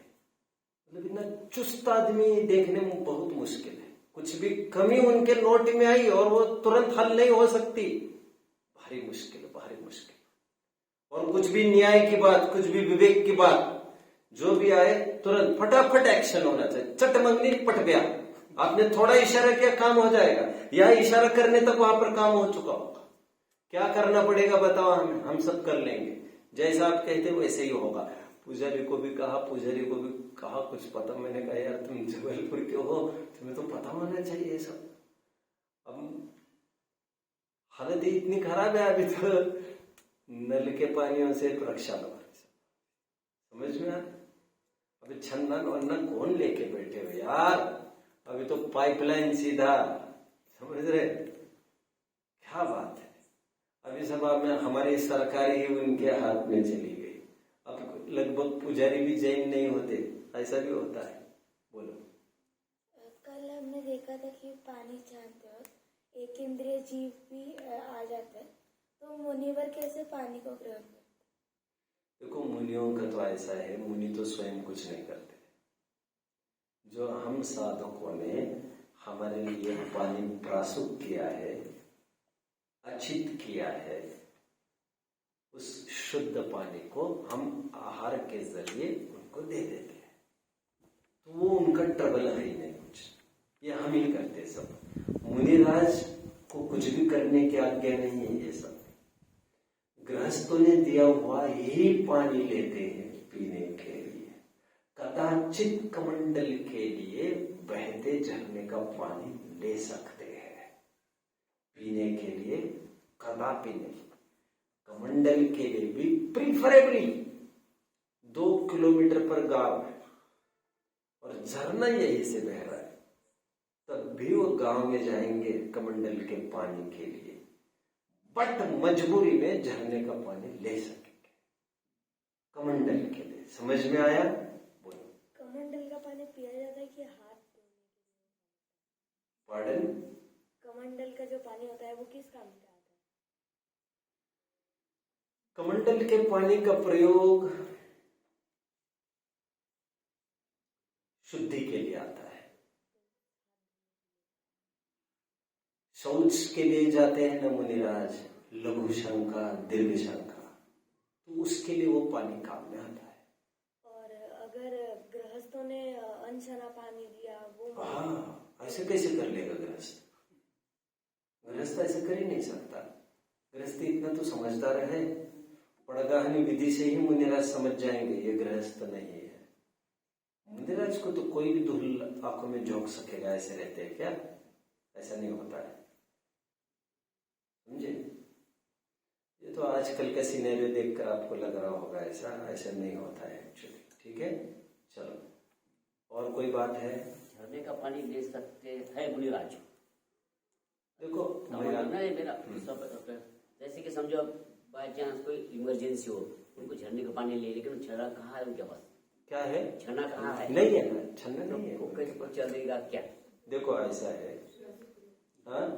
मतलब इतना चुस्त आदमी देखने में बहुत मुश्किल है, कुछ भी कमी उनके नोट में आई और वो तुरंत हल नहीं हो सकती, भारी मुश्किल, भारी मुश्किल। और कुछ भी न्याय की बात, कुछ भी विवेक की बात जो भी आए तुरंत फटाफट एक्शन होना चाहिए, चटमंगनी पट गया, आपने थोड़ा इशारा किया काम हो जाएगा, या इशारा करने तक वहां पर काम हो चुका होगा। क्या करना पड़ेगा बताओ, हम सब कर लेंगे, जैसा आप कहते वैसे ही होगा। पुजारी को भी कहा, पुजारी को भी कहा कुछ पता, मैंने कहा यार तुम जबलपुर के हो, तुम्हें तो पता होना चाहिए ये सब। अब हालत इतनी खराब है, अभी तो नल के पानियों से रक्षा लो, समझ में आ? अभी छन्ना वन्ना कौन लेके बैठे हो यार, अभी तो पाइपलाइन सीधा, समझ रहे क्या बात है। अभी सब हमारी सरकार ही उनके हाथ में चली गई, अब लगभग पुजारी भी जैन नहीं होते, ऐसा भी होता है। बोलो। कल हमने देखा था कि पानी छानते वक्त एक इंद्रिय जीव भी आ जाता है, तो मुनिवर कैसे पानी को ग्रहण करते? देखो मुनियों का तो ऐसा है, मुनि तो स्वयं कुछ नहीं करते, जो हम साधकों ने हमारे लिए पानी प्रासुक किया है, अचित किया है, उस शुद्ध पानी को हम आहार के जरिए उनको दे देते हैं, तो वो उनका ट्रबल है ही नहीं कुछ, ये हम ही करते सब। मुनिराज को कुछ भी करने की आज्ञा नहीं है, ये सब गृहस्थों ने दिया हुआ यही पानी लेते हैं पीने के लिए। कदाचित कमंडल के लिए बहते झरने का पानी ले सकते हैं, पीने के लिए कदापि नहीं। कमंडल के लिए भी प्रीफरेबली 2 किलोमीटर पर गांव है और झरना यहीं से बह रहा है, तब भी वो गांव में जाएंगे कमंडल के पानी के लिए, बट मजबूरी में झरने का पानी ले सकेंगे कमंडल के लिए। समझ में आया? बोलो। कमंडल का पानी पिया जाता है कि हाथ धोने के लिए? पार्डन? कमंडल का जो पानी होता है वो किस काम का आता है? कमंडल के पानी का प्रयोग शुद्धि के लिए आता है। शौच के लिए जाते हैं ना मुनिराज, लघु शंका दीर्घ शंका, तो उसके लिए वो पानी काम में आता है। और अगर गृहस्थों ने अनछना पानी दिया वो? हाँ, ऐसे कैसे कर लेगा गृहस्थ? गृहस्थ ऐसे कर ही नहीं सकता। गृहस्थ इतना तो समझदार है, पड़गाहनी विधि से ही मुनिराज समझ जाएंगे ये गृहस्थ नहीं है। मुनिराज को तो कोई भी धूल आंखों में झोंक सकेगा, ऐसे रहते हैं क्या? ऐसा नहीं होता है, समझे? ये तो आजकल के सिनेरियो देखकर आपको लग रहा होगा ऐसा नहीं होता है एक्चुअली। ठीक है, चलो और कोई बात है? झरने का पानी ले सकते हैं मुनिराज? देखो मेरा जैसे कि समझो बाय चांस कोई इमरजेंसी हो, उनको झरने का पानी ले, लेकिन झरना कहाँ है उनके पास? क्या है? झरना कहाँ है? नहीं है ना, झरना नहीं है। वो कैसे चलेगा क्या? देखो ऐसा है, हाँ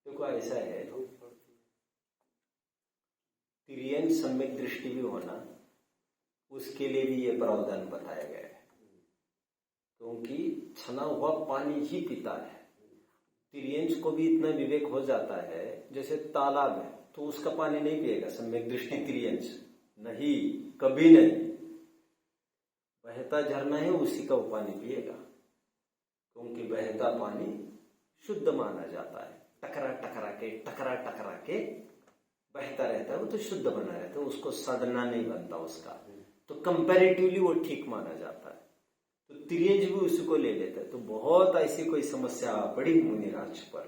देखो ऐसा है, तिर्यंच सम्यक दृष्टि भी होना, उसके लिए भी ये प्रावधान बताया गया है, क्योंकि छना हुआ पानी ही पीता है। तिर्यंच को भी इतना विवेक हो जाता है, जैसे तालाब है तो उसका पानी नहीं पिएगा सम्यक दृष्टि तिर्यंच, नहीं, कभी नहीं। बहता झरना है उसी का वो पानी पिएगा, क्योंकि बहता पानी शुद्ध माना जाता है। टकरा टकरा के बहता रहता है, वो तो शुद्ध बना रहता है, उसको सड़ना नहीं बनता उसका, तो कंपैरेटिवली वो ठीक माना जाता है। तो तिर्यंच भी उसी को ले लेता है। तो बहुत ऐसी कोई समस्या पड़ी मुनिराज पर,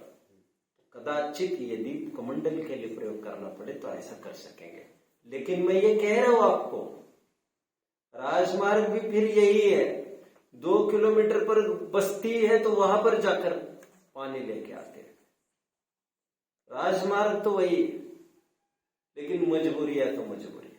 कदाचित यदि कमंडल के लिए प्रयोग करना पड़े तो ऐसा कर सकेंगे। लेकिन मैं ये कह रहा हूं आपको, राजमार्ग भी फिर यही है, 2 किलोमीटर पर बस्ती है तो वहां पर जाकर पानी लेके आते हैं। राजमार्ग तो वही है, लेकिन मजबूरियां तो मजबूरियां,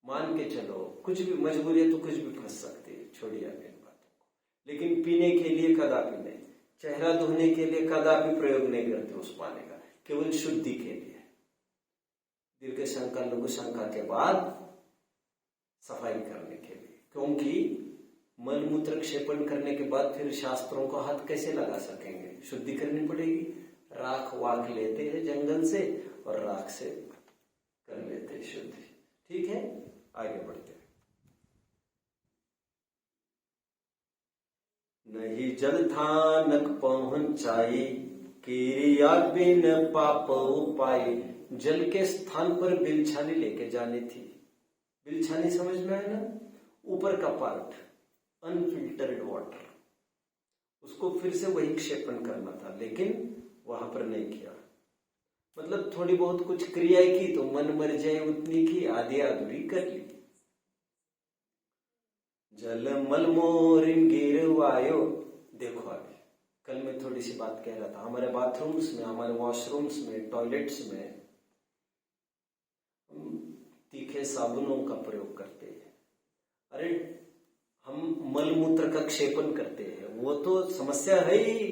मान के चलो कुछ भी मजबूरियां तो कुछ भी फंस सकती है, छोड़िए आप इन बातों को। लेकिन पीने के लिए कदापि नहीं, चेहरा धोने के लिए कदापि प्रयोग नहीं करते उस पानी का, केवल शुद्धि के लिए। दीर्घ शंका लघु शंका के बाद सफाई करने के लिए, क्योंकि मल मूत्र क्षेपण करने के बाद फिर शास्त्रों को हाथ कैसे लगा सकेंगे? शुद्धि करनी पड़ेगी। राख वाख लेते हैं जंगल से और राख से कर लेते हैं शुद्धि। ठीक है, आगे बढ़ते हैं। नहीं जल थानक पहुंचाई, किरिया बिन पाप उपाय। जल के स्थान पर बिलछानी लेके जानी थी। बिलछानी समझ में आया ना? ऊपर का पार्ट, अनफिल्टर्ड वाटर, उसको फिर से वही क्षेपण करना था, लेकिन वहां पर नहीं किया। मतलब थोड़ी बहुत कुछ क्रियाएं की तो मन मर जाए उतनी की, आधी अधूरी कर ली। जल मल मोरिन गिरवायो। देखो अभी कल मैं थोड़ी सी बात कह रहा था, हमारे बाथरूम्स में, हमारे वॉशरूम्स में, टॉयलेट्स में तीखे साबुनों का प्रयोग करते हैं। अरे हम मल मूत्र का क्षेपण करते हैं, वो तो समस्या है ही,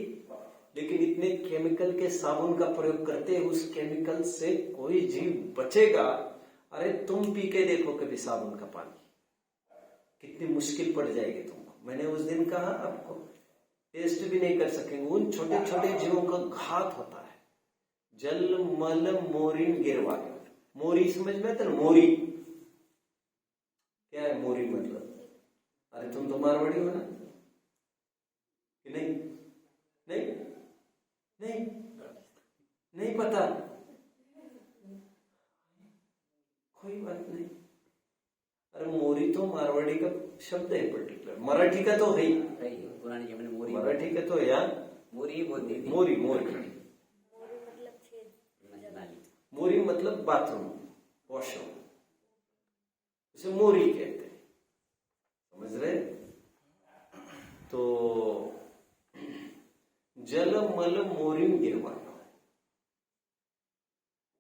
लेकिन इतने केमिकल के साबुन का प्रयोग करते हैं, उस केमिकल से कोई जीव बचेगा? अरे तुम पी के देखो कभी साबुन का पानी, कितनी मुश्किल पड़ जाएगी तुमको। मैंने उस दिन कहा आपको, टेस्ट भी नहीं कर सकेंगे। उन छोटे छोटे जीवों का घात होता है। जल मल मोरिन गिरवायो। मोरी समझ में आता ना, मोरी क्या है? मोरी मतलब, अरे तुम तो मारवाड़ी हो ना कि नहीं? नहीं नहीं नहीं पता, कोई बात नहीं। अरे मोरी तो मारवाड़ी का शब्द है पर्टिकुलर, मराठी का तो है ही। पुराने जमाने में मोरी, मराठी का तो है यार, मोरी ही बोलती थी। मोरी मोरी मतलब छेद। नाली। मोरी मतलब बाथरूम, वॉशरूम, उसे मोरी कहते हैं, समझ रहे? तो जल मल मोरिन गिरवाना,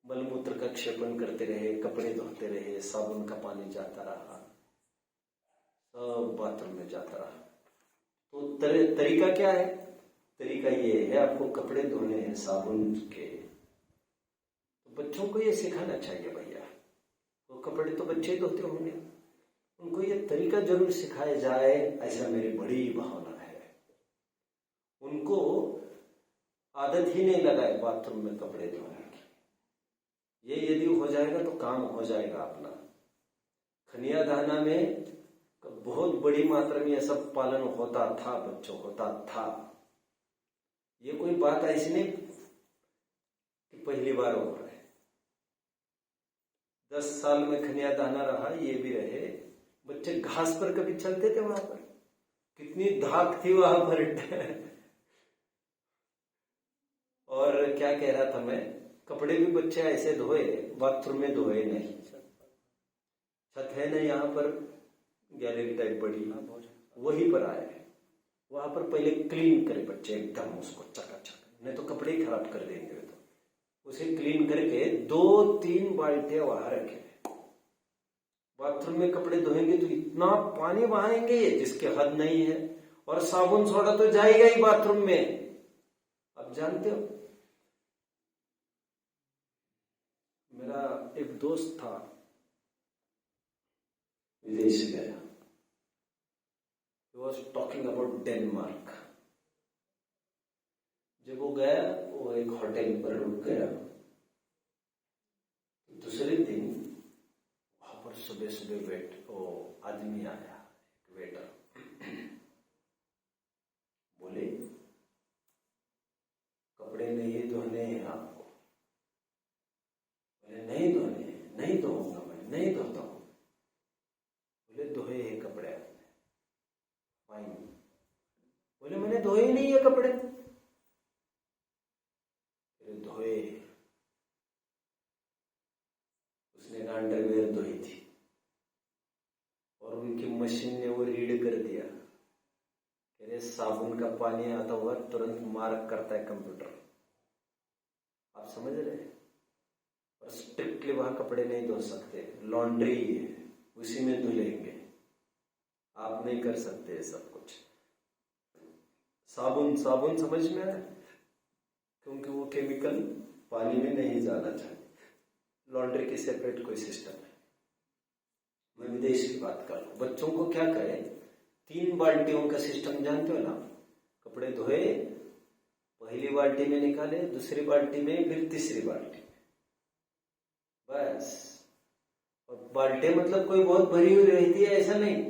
मलमूत्र का क्षेपण करते रहे, कपड़े धोते रहे, साबुन का पानी जाता रहा, सब बाथरूम में जाता रहा। तो तरीका क्या है? तरीका ये है, आपको कपड़े धोने हैं साबुन के, तो बच्चों को ये सिखाना चाहिए भैया। तो कपड़े तो बच्चे धोते होंगे, उनको ये तरीका जरूर सिखाया जाए, ऐसा मेरी बड़ी भावना है। उनको आदत ही नहीं लगाए बाथरूम में कपड़े धोने की। ये यदि हो जाएगा तो काम हो जाएगा अपना। खनिया दाना में बहुत बड़ी मात्रा में यह सब पालन होता था, बच्चों होता था। ये कोई बात ऐसी नहीं कि पहली बार हो रहा है। 10 साल में खनिया दाना रहा, ये भी रहे। बच्चे घास पर कभी चलते थे? वहां पर कितनी धाक थी वहां पर। और क्या कह रहा था मैं, कपड़े भी बच्चे ऐसे धोए, बाथरूम में धोए नहीं। छत है ना यहाँ पर, गैलरी टाइप बड़ी, वहीं पर आए, वहां पर पहले क्लीन करे बच्चे एकदम उसको चकाचक, नहीं तो कपड़े ही खराब कर देंगे। तो उसे क्लीन करके 2-3 बाल्टियां वहां रखे। बाथरूम में कपड़े धोएंगे तो इतना पानी बहाएंगे ये जिसके हद नहीं है, और साबुन सोडा तो जाएगा ही बाथरूम में। अब जानते हो, मेरा एक दोस्त था, विदेश गया, he was talking about Denmark. जब वो गया, वो एक होटल पर रुक गया। दूसरे दिन वहां पर सुबह सुबह वो आदमी आया, एक वेटर, बोले कपड़े नहीं धोने हैं आपको? बोले नहीं धोने, नहीं धोऊंगा मैं, नहीं धोता हूं। बोले धोए हैं कपड़े आपने? फाइन। बोले मैंने धोए ही नहीं है कपड़े। धोए, उसने अंडरवेयर धोई थी और उनकी मशीन ने वो रीड कर दिया, अरे साबुन का पानी आता हुआ तुरंत मार्क करता है कंप्यूटर। आप समझ रहे हैं? और स्ट्रिक्टली वहां कपड़े नहीं धो सकते, लॉन्ड्री है, उसी में धुलेंगे, आप नहीं कर सकते सब कुछ। साबुन साबुन समझ में आया, क्योंकि वो केमिकल पानी में नहीं जाना चाहिए। लॉन्ड्री की सेपरेट कोई सिस्टम है। मैं विदेश की बात कर रहा हूं। बच्चों को क्या करें, 3 बाल्टियों का सिस्टम जानते हो ना? कपड़े धोए, पहली बाल्टी में निकाले, दूसरी बाल्टी में, फिर तीसरी बाल्टी में, बस। और बाल्टी मतलब कोई बहुत भरी हुई रहती है ऐसा नहीं,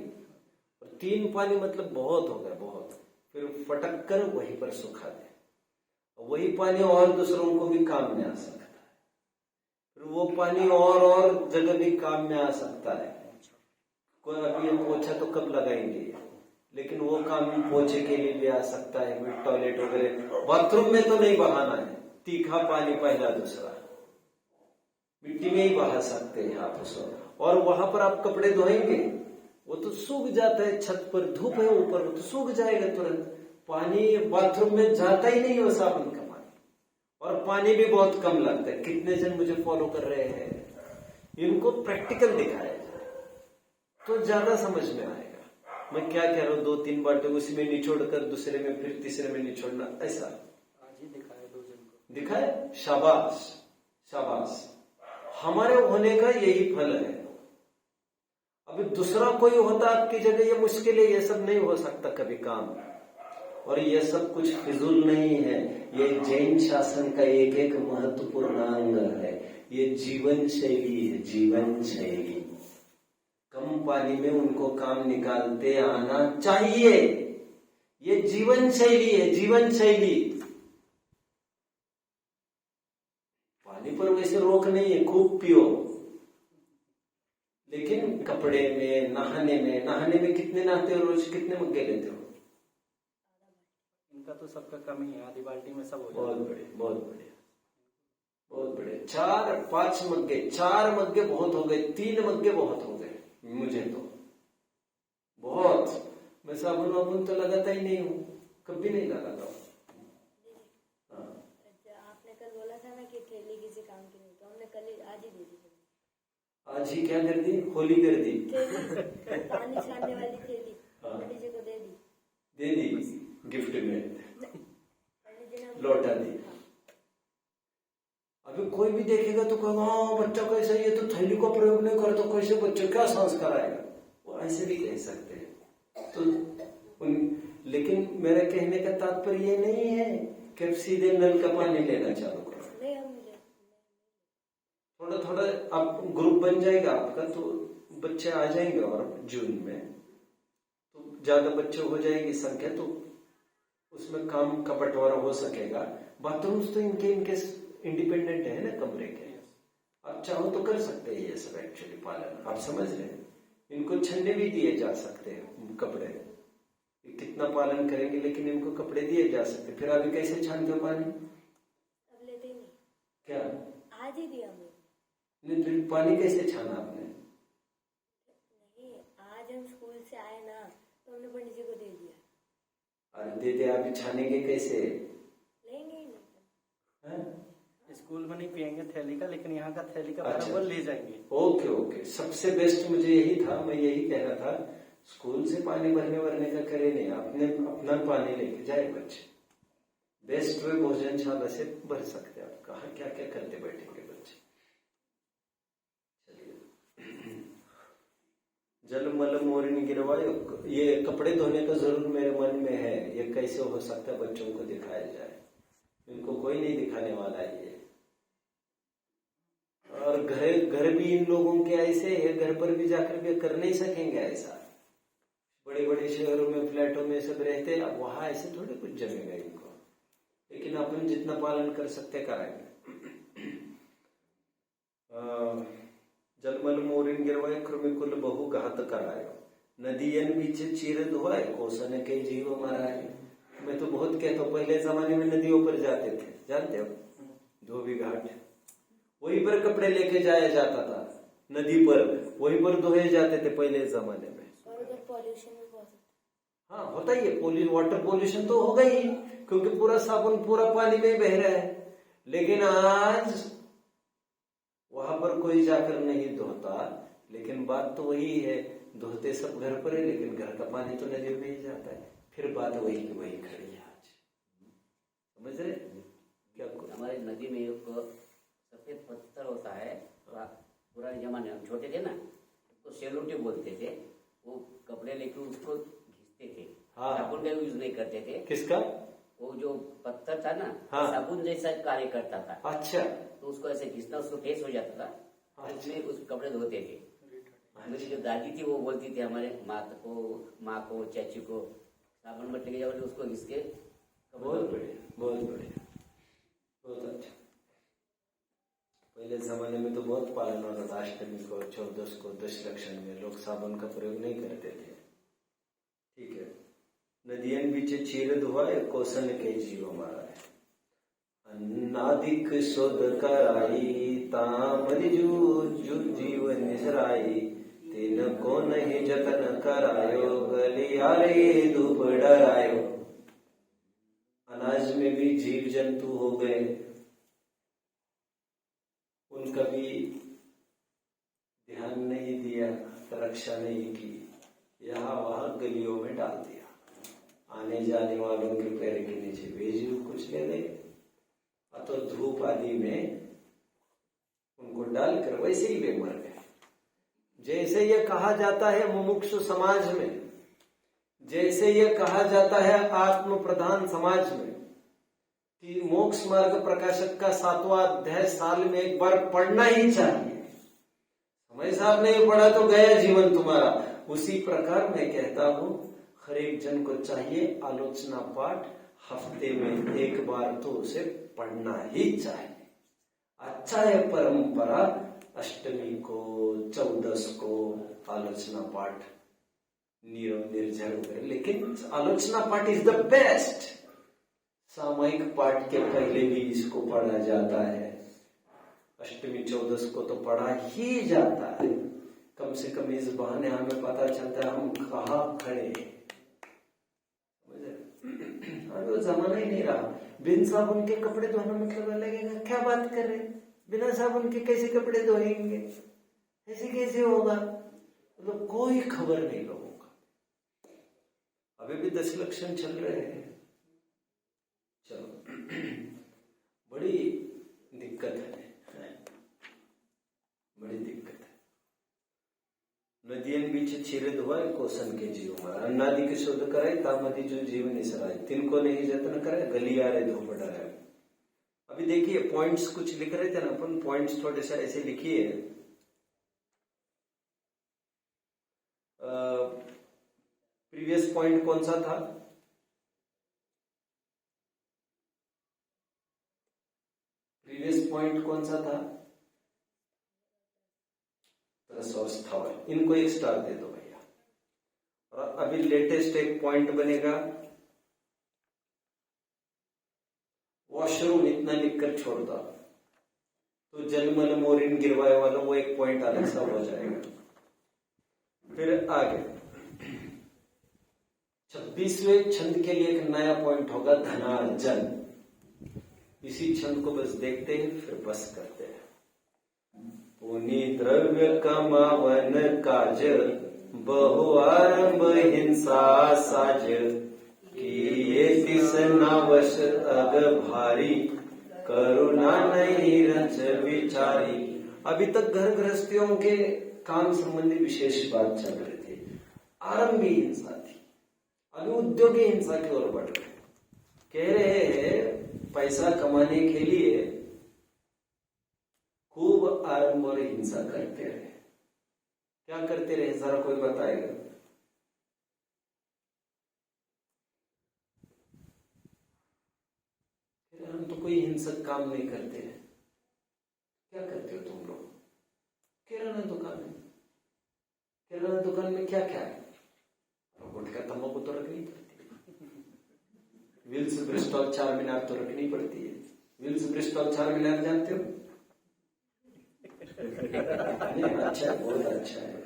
और 3 पानी मतलब बहुत हो गया, बहुत। फिर फटक कर वहीं पर सुखा दे, वही पानी और दूसरों को भी काम में आ सकता है। फिर वो पानी और जगह भी काम में आ सकता है। कोई अभी हम पोछा तो कब लगाएंगे, लेकिन वो काम पोछे के लिए भी आ सकता है, फिर टॉयलेट वगैरह। बाथरूम में तो नहीं बहाना है, तीखा पानी पहला दूसरा, मिट्टी में ही बहा सकते हैं आप उसको। और वहां पर आप कपड़े धोएंगे, वो तो सूख जाता है, छत पर धूप है ऊपर, वो तो सूख जाएगा तुरंत। पानी बाथरूम में जाता ही नहीं हो, साबुन का पानी, और पानी भी बहुत कम लगता है। कितने जन मुझे फॉलो कर रहे हैं, इनको प्रैक्टिकल दिखाया जाए तो ज्यादा समझ में आएगा। मैं क्या कह रहा हूँ, 2-3 बाल्टी उसी में निचोड़ कर दूसरे में, फिर तीसरे में निचोड़ना, ऐसा आज ही दिखाया 2 जन को, दिखाए। शाबाश शाबाश, हमारे होने का यही फल है। अभी दूसरा कोई होता आपकी जगह, ये मुश्किल है, ये सब नहीं हो सकता कभी काम। और ये सब कुछ फिजूल नहीं है, ये जैन शासन का एक एक महत्वपूर्ण अंग है। ये जीवन शैली है, जीवन शैली। कम पानी में उनको काम निकालते आना चाहिए, ये जीवन शैली है, जीवन शैली। पानी पर वैसे रोक नहीं है, खूब पियो, लेकिन कपड़े में, नहाने में कितने नहाते हो रोज, कितने मग्गे लेते हो? इनका तो सबका कम ही है, आधी बाल्टी में सब हो बहुत जाता है। बढ़िया, बहुत बढ़िया, बहुत बढ़िया। 4-5 मग्गे, 4 मग्गे बहुत हो गए, 3 मग्गे बहुत हो गए मुझे तो बहुत। मैं साबुन वाबुन तो लगाता ही नहीं हूँ, कभी नहीं लगाता हूँ। हाँ। आपने कल बोला था ना कि थैली किसी काम की नहीं, तो हमने कल आज ही दे दी। आज ही क्या कर दी? होली कर दी। पानी छानने वाली थैली हाँ। पंडित जी को दे दी, दे दी गिफ्ट में, पंडित जी ने लौटा दी। अभी कोई भी देखेगा तो कहेगा हाँ बच्चा कैसे, ये तो थैली का प्रयोग नहीं करे तो कैसे बच्चे क्या संस्कार आएगा, वो ऐसे भी कह सकते हैं। तो लेकिन मेरे कहने का तात्पर्य ये नहीं है कि अब सीधे नल का पानी लेना चालू करो। थोड़ा थोड़ा आप ग्रुप बन जाएगा आपका, तो बच्चे आ जाएंगे, और जून में तो ज्यादा बच्चे हो जाएंगे संख्या, तो उसमें काम का बंटवारा हो सकेगा। बाथरूम तो इनके इंडिपेंडेंट है ना कमरे के, आप चाहो तो कर सकते हैं ये सब एक्चुअली पालन, आप समझ रहे हैं। इनको छन्ने भी दिए जा सकते हैं कपड़े, कितना पालन करेंगे, लेकिन इनको कपड़े दिए जा सकते। फिर अभी कैसे छानते हो पानी? अब लेते ही नहीं। क्या आज ही दिया हमने। नहीं, फिर पानी कैसे छाना आपने? नहीं, आज हम स्कूल से आए ना तो हमने पंडित जी को दे दिया। अरे दे दे, अभी छानेंगे कैसे? लेंगे ही नहीं। हैं? स्कूल में नहीं पियेंगे थैली का, लेकिन यहाँ का थैली का अच्छा। बराबर ले जाएंगे। ओके ओके, सबसे बेस्ट मुझे यही था, मैं यही कहना था, स्कूल से पानी भरने का करे नहीं, अपने अपना पानी लेके जाए बच्चे। बेस्ट वे भोजनशाला से भर सकते हैं। आप कहा क्या क्या करते बैठेंगे बच्चे। चलिए, जल मल मोरिन गिरवायो, ये कपड़े धोने का जरूर मेरे मन में है, ये कैसे हो सकता है बच्चों को दिखाया जाए, इनको कोई नहीं दिखाने वाला है ये। और घर भी इन लोगों के ऐसे है, घर पर भी जाकर भी कर नहीं सकेंगे ऐसा। बड़े बड़े शहरों में, फ्लैटों में सब रहते हैं, वहां ऐसे थोड़े कुछ जमेगा इनको, लेकिन अपन जितना पालन कर सकते कराएंगे। जलमल मोरिन गिरवाए, कृमिकुल बहु घात करायो, नदियन बीच चीर धोआए, कोसन के जीव माराए। मैं तो बहुत कहता हूँ, पहले जमाने में नदियों पर जाते थे, जानते हो, धोबी घाट, वहीं पर कपड़े लेके जाया जाता था, नदी पर वहीं पर धोए जाते थे पहले जमाने में। और उधर पॉल्यूशन भी बहुत होता हाँ होता ही है, वाटर पॉल्यूशन तो होगा ही, क्योंकि पूरा साबुन पूरा पानी में बह रहा है। लेकिन आज वहां पर कोई जाकर नहीं धोता, लेकिन बात तो वही है, धोते सब घर पर है, लेकिन घर का पानी तो नदी में ही जाता है। फिर बात वही की वही खड़ी है आज, समझ रहे क्या? हमारे नदी में एक सफेद पत्थर होता है, पुराने जमाने में हम छोटे थे ना, तो सेलोटी बोलते थे, वो कपड़े लेके उसको घिसते थे। हाँ। साबुन का यूज नहीं करते थे। किसका? वो जो पत्थर था ना, हाँ। साबुन जैसा कार्य करता था। अच्छा, तो उसको ऐसे घिसना, उसको फेस हो जाता था, उसमें उस कपड़े धोते थे। मेरी जो दादी थी वो बोलती थी हमारे माँ को चाची को, साबुन मत लेके जाओ, उसको घिस के। बहुत बढ़िया, बहुत बढ़िया, बहुत अच्छा। पहले जमाने में तो बहुत पालन होता था, अष्टमी को, 14 को, दशलक्षण में लोग साबुन का प्रयोग नहीं करते थे। ठीक है। नदियन बीच चीर धुआए, कोसन के जीव माराए, अन्नादिक शोध कराई, तामरि जू जीवन निसराई, तीन को नहीं जतन करायो, गलियारे धूप डरायो। अनाज में भी जीव जंतु हो गए, उनका भी ध्यान नहीं दिया, रक्षा नहीं की, यहाँ वहां गलियों में डाल दिया। आने जाने वालों के पैर के नीचे भेज कुछ ले ले, तो धूप आदि में उनको डालकर वैसे ही वे मर गए। जैसे ये कहा जाता है मुमुक्षु समाज में, जैसे यह कहा जाता है आत्म प्रधान समाज में कि मोक्ष मार्ग प्रकाशक का 7वां अध्याय साल में एक बार पढ़ना ही चाहिए। समय साहब ने पढ़ा तो गया जीवन तुम्हारा। उसी प्रकार मैं कहता हूं हर एक जन को चाहिए आलोचना पाठ हफ्ते में एक बार तो उसे पढ़ना ही चाहिए। अच्छा है परंपरा अष्टमी को 14 को आलोचना पाठ निर्जल वगैरह, लेकिन आलोचना पाठ इज द बेस्ट। सामयिक पाठ के पहले भी इसको पढ़ा जाता है, अष्टमी 14 को तो पढ़ा ही जाता है। कम से कम इस बहाने हमें पता चलता है हम कहाँ खड़े हैं। अभी वो जमाना ही नहीं रहा। बिन साबुन के कपड़े धोना मतलब लगेगा क्या बात कर रहे, बिना साबुन के कैसे कपड़े धोएंगे, ऐसे कैसे होगा, मतलब कोई खबर नहीं लोगों का। अभी भी 10 लक्षण चल रहे हैं। चलो बड़ी दिक्कत है, बड़ी दिक्कत है। नदियन बीच चिरद हुआ कोसन के जीव मारा, अन्नादि के शोध कराए तामदी जो जीव निसराय, तिनको नहीं जतन करे गलियारे धोप डराए। अभी देखिए पॉइंट्स कुछ लिख रहे थे ना अपन, पॉइंट्स थोड़े से ऐसे लिखिए। प्रीवियस पॉइंट कौन सा था? प्रीवियस पॉइंट कौन सा था? रसवस्थावर। इनको एक स्टार दे दो भैया। और अभी लेटेस्ट एक पॉइंट बनेगा वॉशरूम, इतना लिखकर छोड़ दो तो जलमल मोरिन गिरवाए वाला वो एक पॉइंट अलग सा हो जाएगा। फिर आगे 26वें छंद के लिए एक नया पॉइंट होगा धनार्जन। इसी छंद को बस देखते हैं फिर बस करते हैं। पुनि द्रव्य कमावन काज बहु आरंभ हिंसा साज किए तिसनावश अग भारी करुणा नहीं रच विचारी। अभी तक घर गृहस्थियों के काम संबंधी विशेष बात चल रही थी। आरंभी हिंसा थी, अभी उद्योगी हिंसा की ओर बढ़ रहे। कह रहे हैं पैसा कमाने के लिए खूब आरंभ और हिंसा करते रहे। क्या करते रहे जरा कोई बताएगा? हम तो कोई हिंसक काम नहीं करते हैं। क्या करते हो तुम लोग? किराना दुकान है, किराना दुकान में क्या क्या है? गुटखा तंबाकू तो रखनी पड़ती है, विल्स ब्रिस्टॉल 4 मीनार तो रखनी पड़ती है। विल्स ब्रिस्टॉल 4 मीनार जानते हो? अच्छा है, बहुत अच्छा है।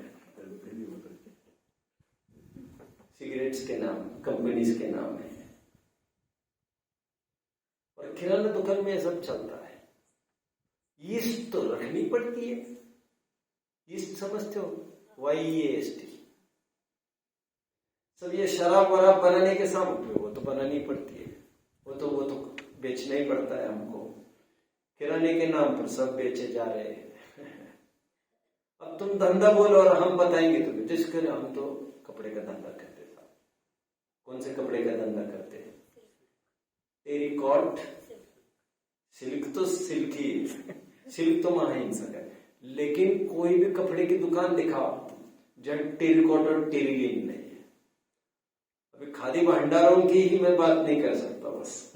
सिगरेट्स के नाम, कंपनीज के नाम है। और किराना दुकान में सब चलता है। ईस्ट तो रखनी पड़ती है। ईस्ट समझते हो? YEST। सब ये शराब वराब बनाने के सामने वो तो बनानी पड़ती है, वो तो बेचना ही पड़ता है हमको। किराने के नाम पर सब बेचे जा रहे हैं। अब तुम धंधा बोलो और हम बताएंगे तुम्हें। जिसके हम तो कपड़े का धंधा करते थे। कौन से कपड़े का धंधा करते हैं? टेरिकॉट, सिल्क तो सिल्क ही, सिल्क तो महाहिंसक है। लेकिन कोई भी कपड़े की दुकान दिखाओ जब टेरिकॉट और टेरिलिन नहीं है। अभी खादी भंडारों की ही मैं बात नहीं कर सकता बस,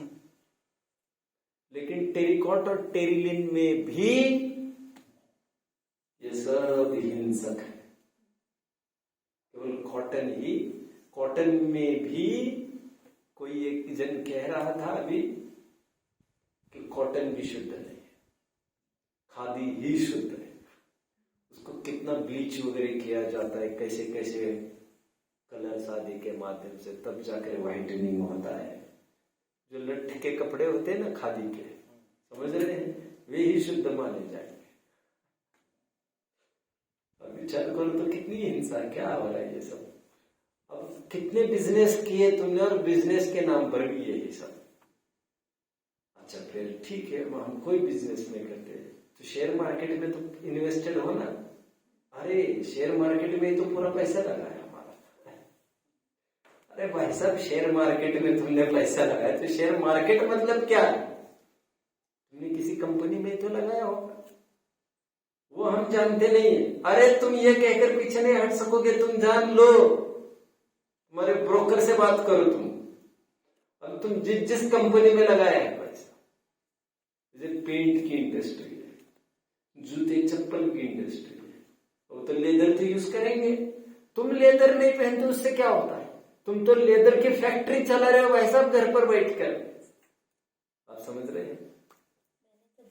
लेकिन टेरिकॉट और टेरिलिन में भी ये सब हिंसक है। केवल कॉटन ही, कॉटन में भी कोई एक जन कह रहा था अभी कि कॉटन भी शुद्ध नहीं है, खादी ही शुद्ध है। उसको कितना ब्लीच वगैरह किया जाता है, कैसे कैसे कलर शादी के माध्यम से, तब जाकर व्हाइटनिंग होता है। जो लट्ठे के कपड़े होते हैं ना खादी के, समझ रहे हैं, वे ही शुद्ध माने जाएंगे। अब विचार करो तो कितनी हिंसा, क्या हो रहा है ये सब। अब कितने बिजनेस किए तुमने और बिजनेस के नाम पर भी यही सब। अच्छा फिर ठीक है, हम कोई बिजनेस नहीं करते तो शेयर मार्केट में तो इन्वेस्टेड हो ना। अरे शेयर मार्केट में तो पूरा पैसा लगा है हमारा। अरे भाई साहब, शेयर मार्केट में तुमने पैसा लगाया तो शेयर मार्केट मतलब क्या है? तुमने किसी कंपनी में तो लगाया होगा, वो हम जानते नहीं है। अरे तुम ये कहकर पीछे नहीं हट सकोगे, तुम जान लो, तुम्हारे ब्रोकर से बात करो तुम। अब तुम जिस कंपनी में लगाया है पैसा, जैसे पेंट की इंडस्ट्री है, जूते चप्पल की इंडस्ट्री है, वो तो लेदर तो यूज करेंगे। तुम लेदर नहीं पहनते उससे क्या होता है? तुम तो लेदर की फैक्ट्री चला रहे हो भाई साहब घर पर बैठकर। आप समझ रहे हैं? मैंने तो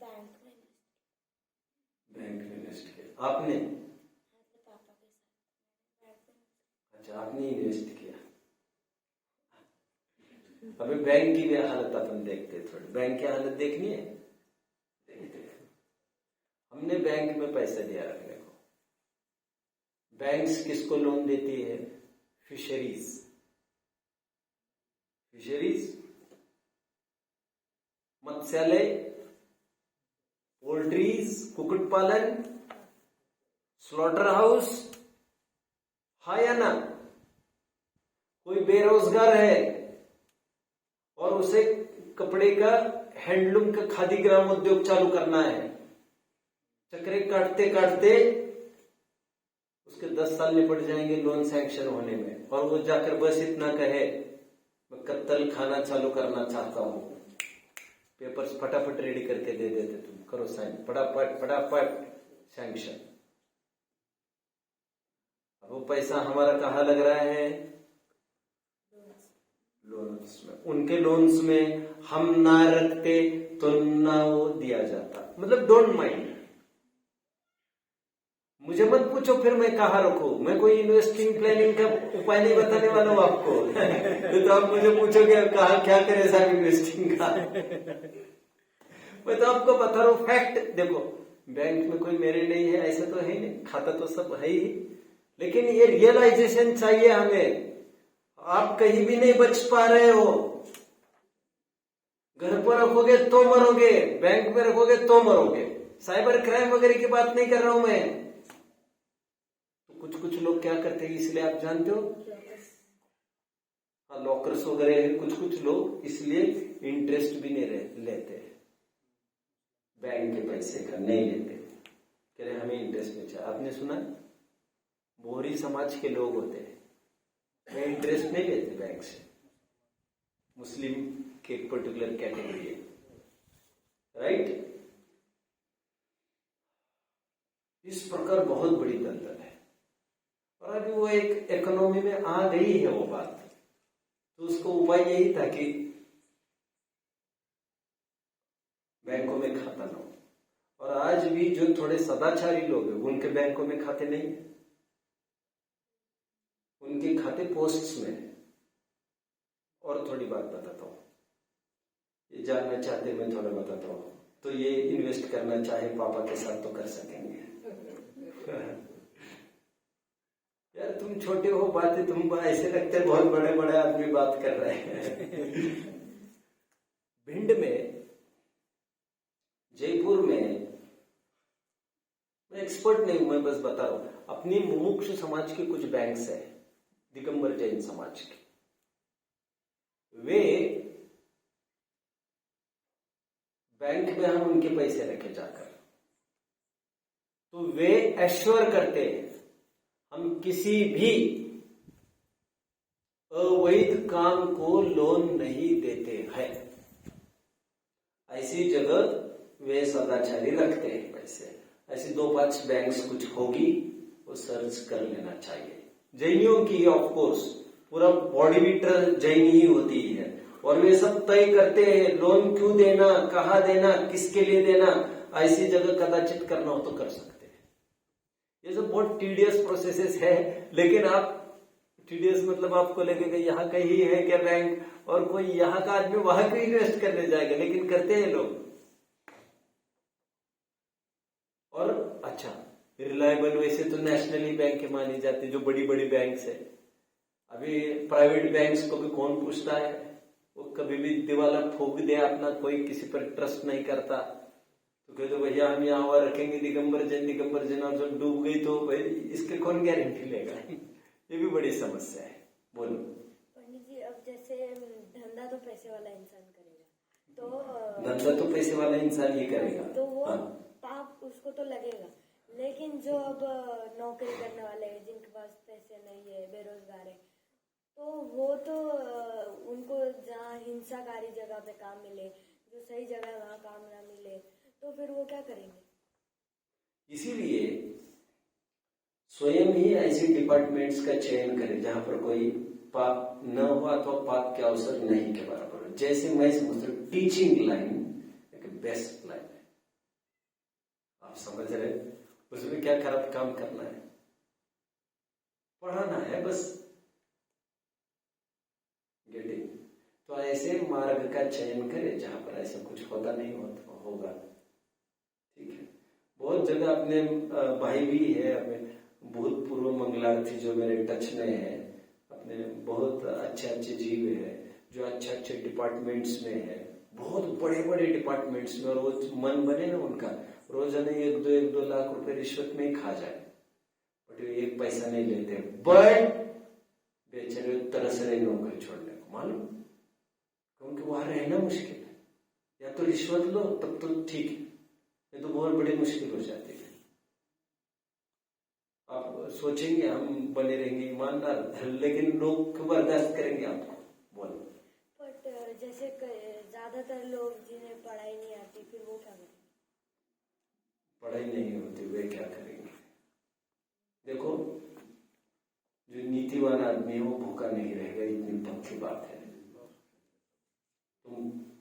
बैंक में इन्वेस्ट किया आपने? पापा के साथ अच्छा, आपने इन्वेस्ट किया। अभी बैंक की भी हालत अपन देखते हैं, थोड़ी बैंक की हालत देखनी है। हमने बैंक में पैसा दिया रखने को। बैंक्स किसको लोन देती है? फिशरीज, मत्स्यालय, पोल्ट्रीज, कुक्कुट पालन, स्लॉटर हाउस। हाँ या ना? कोई बेरोजगार है और उसे कपड़े का, हैंडलूम का, खादी ग्राम उद्योग चालू करना है, चक्रे काटते काटते उसके 10 साल निपट जाएंगे लोन सैंक्शन होने में, और वो जाकर बस इतना कहे मैं कत्तल खाना चालू करना चाहता हूं, पेपर्स फटाफट रेडी करके दे देते, तुम करो साइन, फटाफट सैंक्शन। अब वो पैसा हमारा कहाँ लग रहा है? लोन्स में। उनके लोन्स में हम ना रखते तो ना वो दिया जाता। मतलब डोंट माइंड, मुझे मत पूछो फिर मैं कहाँ रखूं। मैं कोई इन्वेस्टिंग प्लानिंग का उपाय नहीं बताने वाला हूं आपको। तो आप मुझे पूछोगे कहा क्या करे साहब इन्वेस्टिंग का। मैं तो आपको बता रहा हूं फैक्ट। देखो, बैंक में कोई मेरे नहीं है ऐसा तो है नहीं, खाता तो सब है ही, लेकिन ये रियलाइजेशन चाहिए हमें। आप कहीं भी नहीं बच पा रहे हो। घर पर रखोगे तो मरोगे, बैंक में रखोगे तो मरोगे। साइबर क्राइम वगैरह की बात नहीं कर रहा हूं मैं। कुछ लोग क्या करते हैं इसलिए आप जानते हो? हाँ, लॉकर्स वगैरह है। कुछ लोग इसलिए इंटरेस्ट भी नहीं लेते, बैंक के पैसे का नहीं लेते, कह रहे हमें इंटरेस्ट नहीं चाहिए। आपने सुना, बोहरी समाज के लोग होते हैं, वे इंटरेस्ट नहीं लेते बैंक से। मुस्लिम के एक पर्टिकुलर कैटेगरी है, राइट? इस प्रकार बहुत बड़ी दलदल है, और अभी वो एक इकोनॉमी में आ गई है वो बात। तो उसको उपाय यही था कि बैंकों में खाता ना हो। और आज भी जो थोड़े सदाचारी लोग हैं उनके बैंकों में खाते नहीं है, उनके खाते पोस्ट्स में है। और थोड़ी बात बताता हूं, ये जानना चाहते मैं थोड़ा बताता हूं। तो ये इन्वेस्ट करना चाहे पापा के साथ तो कर सकेंगे। यार तुम छोटे हो, बातें तुम ऐसे लगते बहुत बड़े बड़े आदमी बात कर रहे हैं। भिंड में, जयपुर में, मैं एक्सपर्ट नहीं हूं, मैं बस बता रहा हूं। अपनी मुमुक्षु समाज के कुछ बैंक्स है, दिगंबर जैन समाज के, वे बैंक में हम उनके पैसे रखे जाकर, तो वे एश्योर करते हैं हम किसी भी अवैध काम को लोन नहीं देते हैं। ऐसी जगह वे सदाचारी रखते हैं पैसे। ऐसी 2-5 बैंक्स कुछ होगी, वो सर्च कर लेना चाहिए। जैनियों की ऑफ कोर्स पूरा बॉडी मीटर जैन ही होती है, और वे सब तय करते हैं लोन क्यों देना, कहाँ देना, किसके लिए देना। ऐसी जगह कदाचित करना हो तो कर सकते हैं। ये सब बहुत टीडियस प्रोसेसेस है, लेकिन आप टीडीएस मतलब आपको लगेगा यहाँ कहीं है क्या बैंक, और कोई यहाँ का आदमी वहां क्यों इन्वेस्ट करने जाएगा, लेकिन करते हैं लोग। और अच्छा, रिलायबल वैसे तो नेशनली बैंक मानी जाती है, जो बड़ी बड़ी बैंक्स है। अभी प्राइवेट बैंक्स को भी कौन पूछता है, वो कभी भी दिवाला फूंक दे अपना, कोई किसी पर ट्रस्ट नहीं करता। तो कह दो भैया हम यहाँ हुआ रखेंगे दिगंबर जैन, और जब डूब गई तो भाई इसके कौन गारंटी लेगा। ये भी बड़ी समस्या है। बोलो। पंडित पैसे वाला इंसान करेगा तो धंधा तो पैसे वाला इंसान ही करेगा। तो वो हाँ। पाप उसको तो लगेगा। लेकिन जो अब नौकरी करने वाले हैं, जिनके पास पैसे नहीं है, बेरोजगार है, तो वो तो उनको जहाँ हिंसाकारी जगह पे काम मिले, जो सही जगह वहाँ काम ना मिले, तो फिर वो क्या करेंगे? इसीलिए स्वयं ही ऐसे डिपार्टमेंट्स का चयन करें जहां पर कोई पाप न हो अथवा पाप के अवसर नहीं के बराबर हो। जैसे मैं समझता हूँ टीचिंग लाइन एक बेस्ट लाइन है, आप समझ रहे, उसमें क्या खराब काम करना है, पढ़ाना है बस, गेटिंग। तो ऐसे मार्ग का चयन करें जहां पर ऐसा कुछ होता नहीं होगा, ठीक है। बहुत जगह अपने भाई भी है, अपने भूतपूर्व मंगलार्थी जो मेरे टच में है, अपने बहुत अच्छे अच्छे जीव है जो अच्छे अच्छे डिपार्टमेंट्स में है, बहुत बड़े बड़े डिपार्टमेंट्स में, और वो मन बने ना उनका रोजाना 1-2 लाख रुपए रिश्वत में ही खा जाए, बट वे एक पैसा नहीं लेते, बट बेचारे तरस रहे नौकरी छोड़ने को, मालूम, क्योंकि वहां रहना मुश्किल है। या तो रिश्वत लो तब तो ठीक है, ये तो बहुत बड़ी मुश्किल हो जाती है। आप सोचेंगे हम बने रहेंगे ईमानदार, लेकिन लोग बर्दाश्त करेंगे आपको, बोलो। बट जैसे ज्यादातर लोग जिन्हें पढ़ाई नहीं आती, फिर वो क्या करेंगे? पढ़ाई नहीं होती वे क्या करेंगे? देखो, जो नीतिवान आदमी है वो भूखा नहीं रहेगा, इतनी पक्की बात है।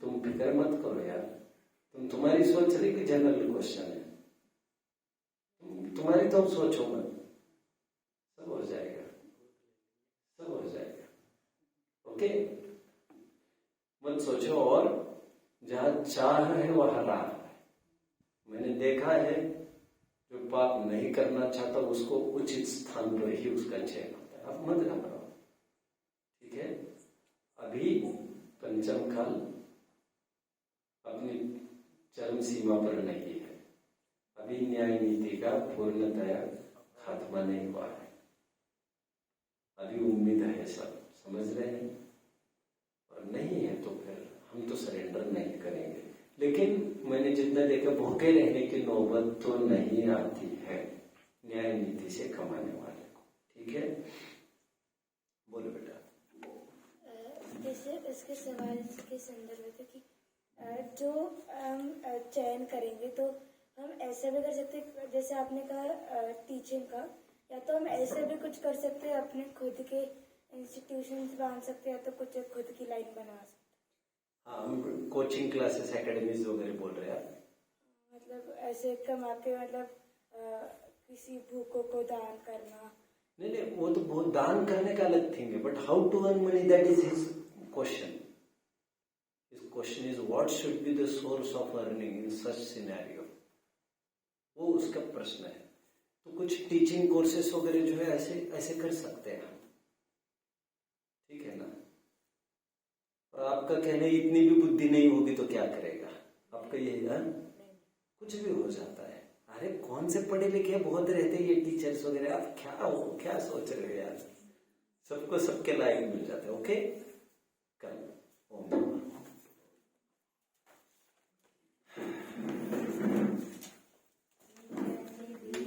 तुम फिक्र मत करो यार, तुम्हारी सोच रही कि जनरल क्वेश्चन है, तुम्हारी तो सोचो मत, सब हो जाएगा, सब हो जाएगा, ओके। मत सोचो, और जहां चाह है वहां राह है। मैंने देखा है जो पाप नहीं करना चाहता उसको उचित स्थान पर ही उसका चयन होता है। आप मत घबराओ, ठीक है। अभी पंचम काल अपनी चरम सीमा पर नहीं है, अभी न्याय नीति का पूर्णतया खात्मा नहीं हुआ है, अभी उम्मीद है, सब समझ रहे हैं, और नहीं है तो फिर हम तो सरेंडर नहीं करेंगे। लेकिन मैंने जितना देखा भूखे रहने की नौबत तो नहीं आती है न्याय नीति से कमाने वाले को, ठीक है। बोलो बेटा। जैसे इसके सवाल के संदर्भ में कि जो हम चयन करेंगे तो हम ऐसा भी कर सकते हैं, जैसे आपने कहा टीचिंग का, या तो हम ऐसे भी कुछ कर सकते हैं, अपने खुद के इंस्टीट्यूशंस बांध सकते हैं, या तो कुछ खुद की लाइन बना सकते हैं। हाँ, हम कोचिंग क्लासेस एकेडमीज वगैरह बोल रहे हैं आप? मतलब ऐसे कमा के, मतलब किसी भूखों को दान करना। नहीं, वो तो बहुत दान करने का अलग थिंग है, but how to earn money, that is his question. His question is what should be the source of earning in such scenario, वो उसका प्रश्न है। तो कुछ टीचिंग कोर्सेस वगैरह जो है ऐसे ऐसे कर सकते हैं हम, ठीक है ना। और आपका कहना इतनी भी बुद्धि नहीं होगी तो क्या करेगा, आपका यही है, कुछ भी हो जाता है। अरे कौन से पढ़े लिखे बहुत रहते हैं ये टीचर्स वगैरह, आप क्या सोच रहे हो यार, सबको सबके लायक मिल जाते हैं, ओके।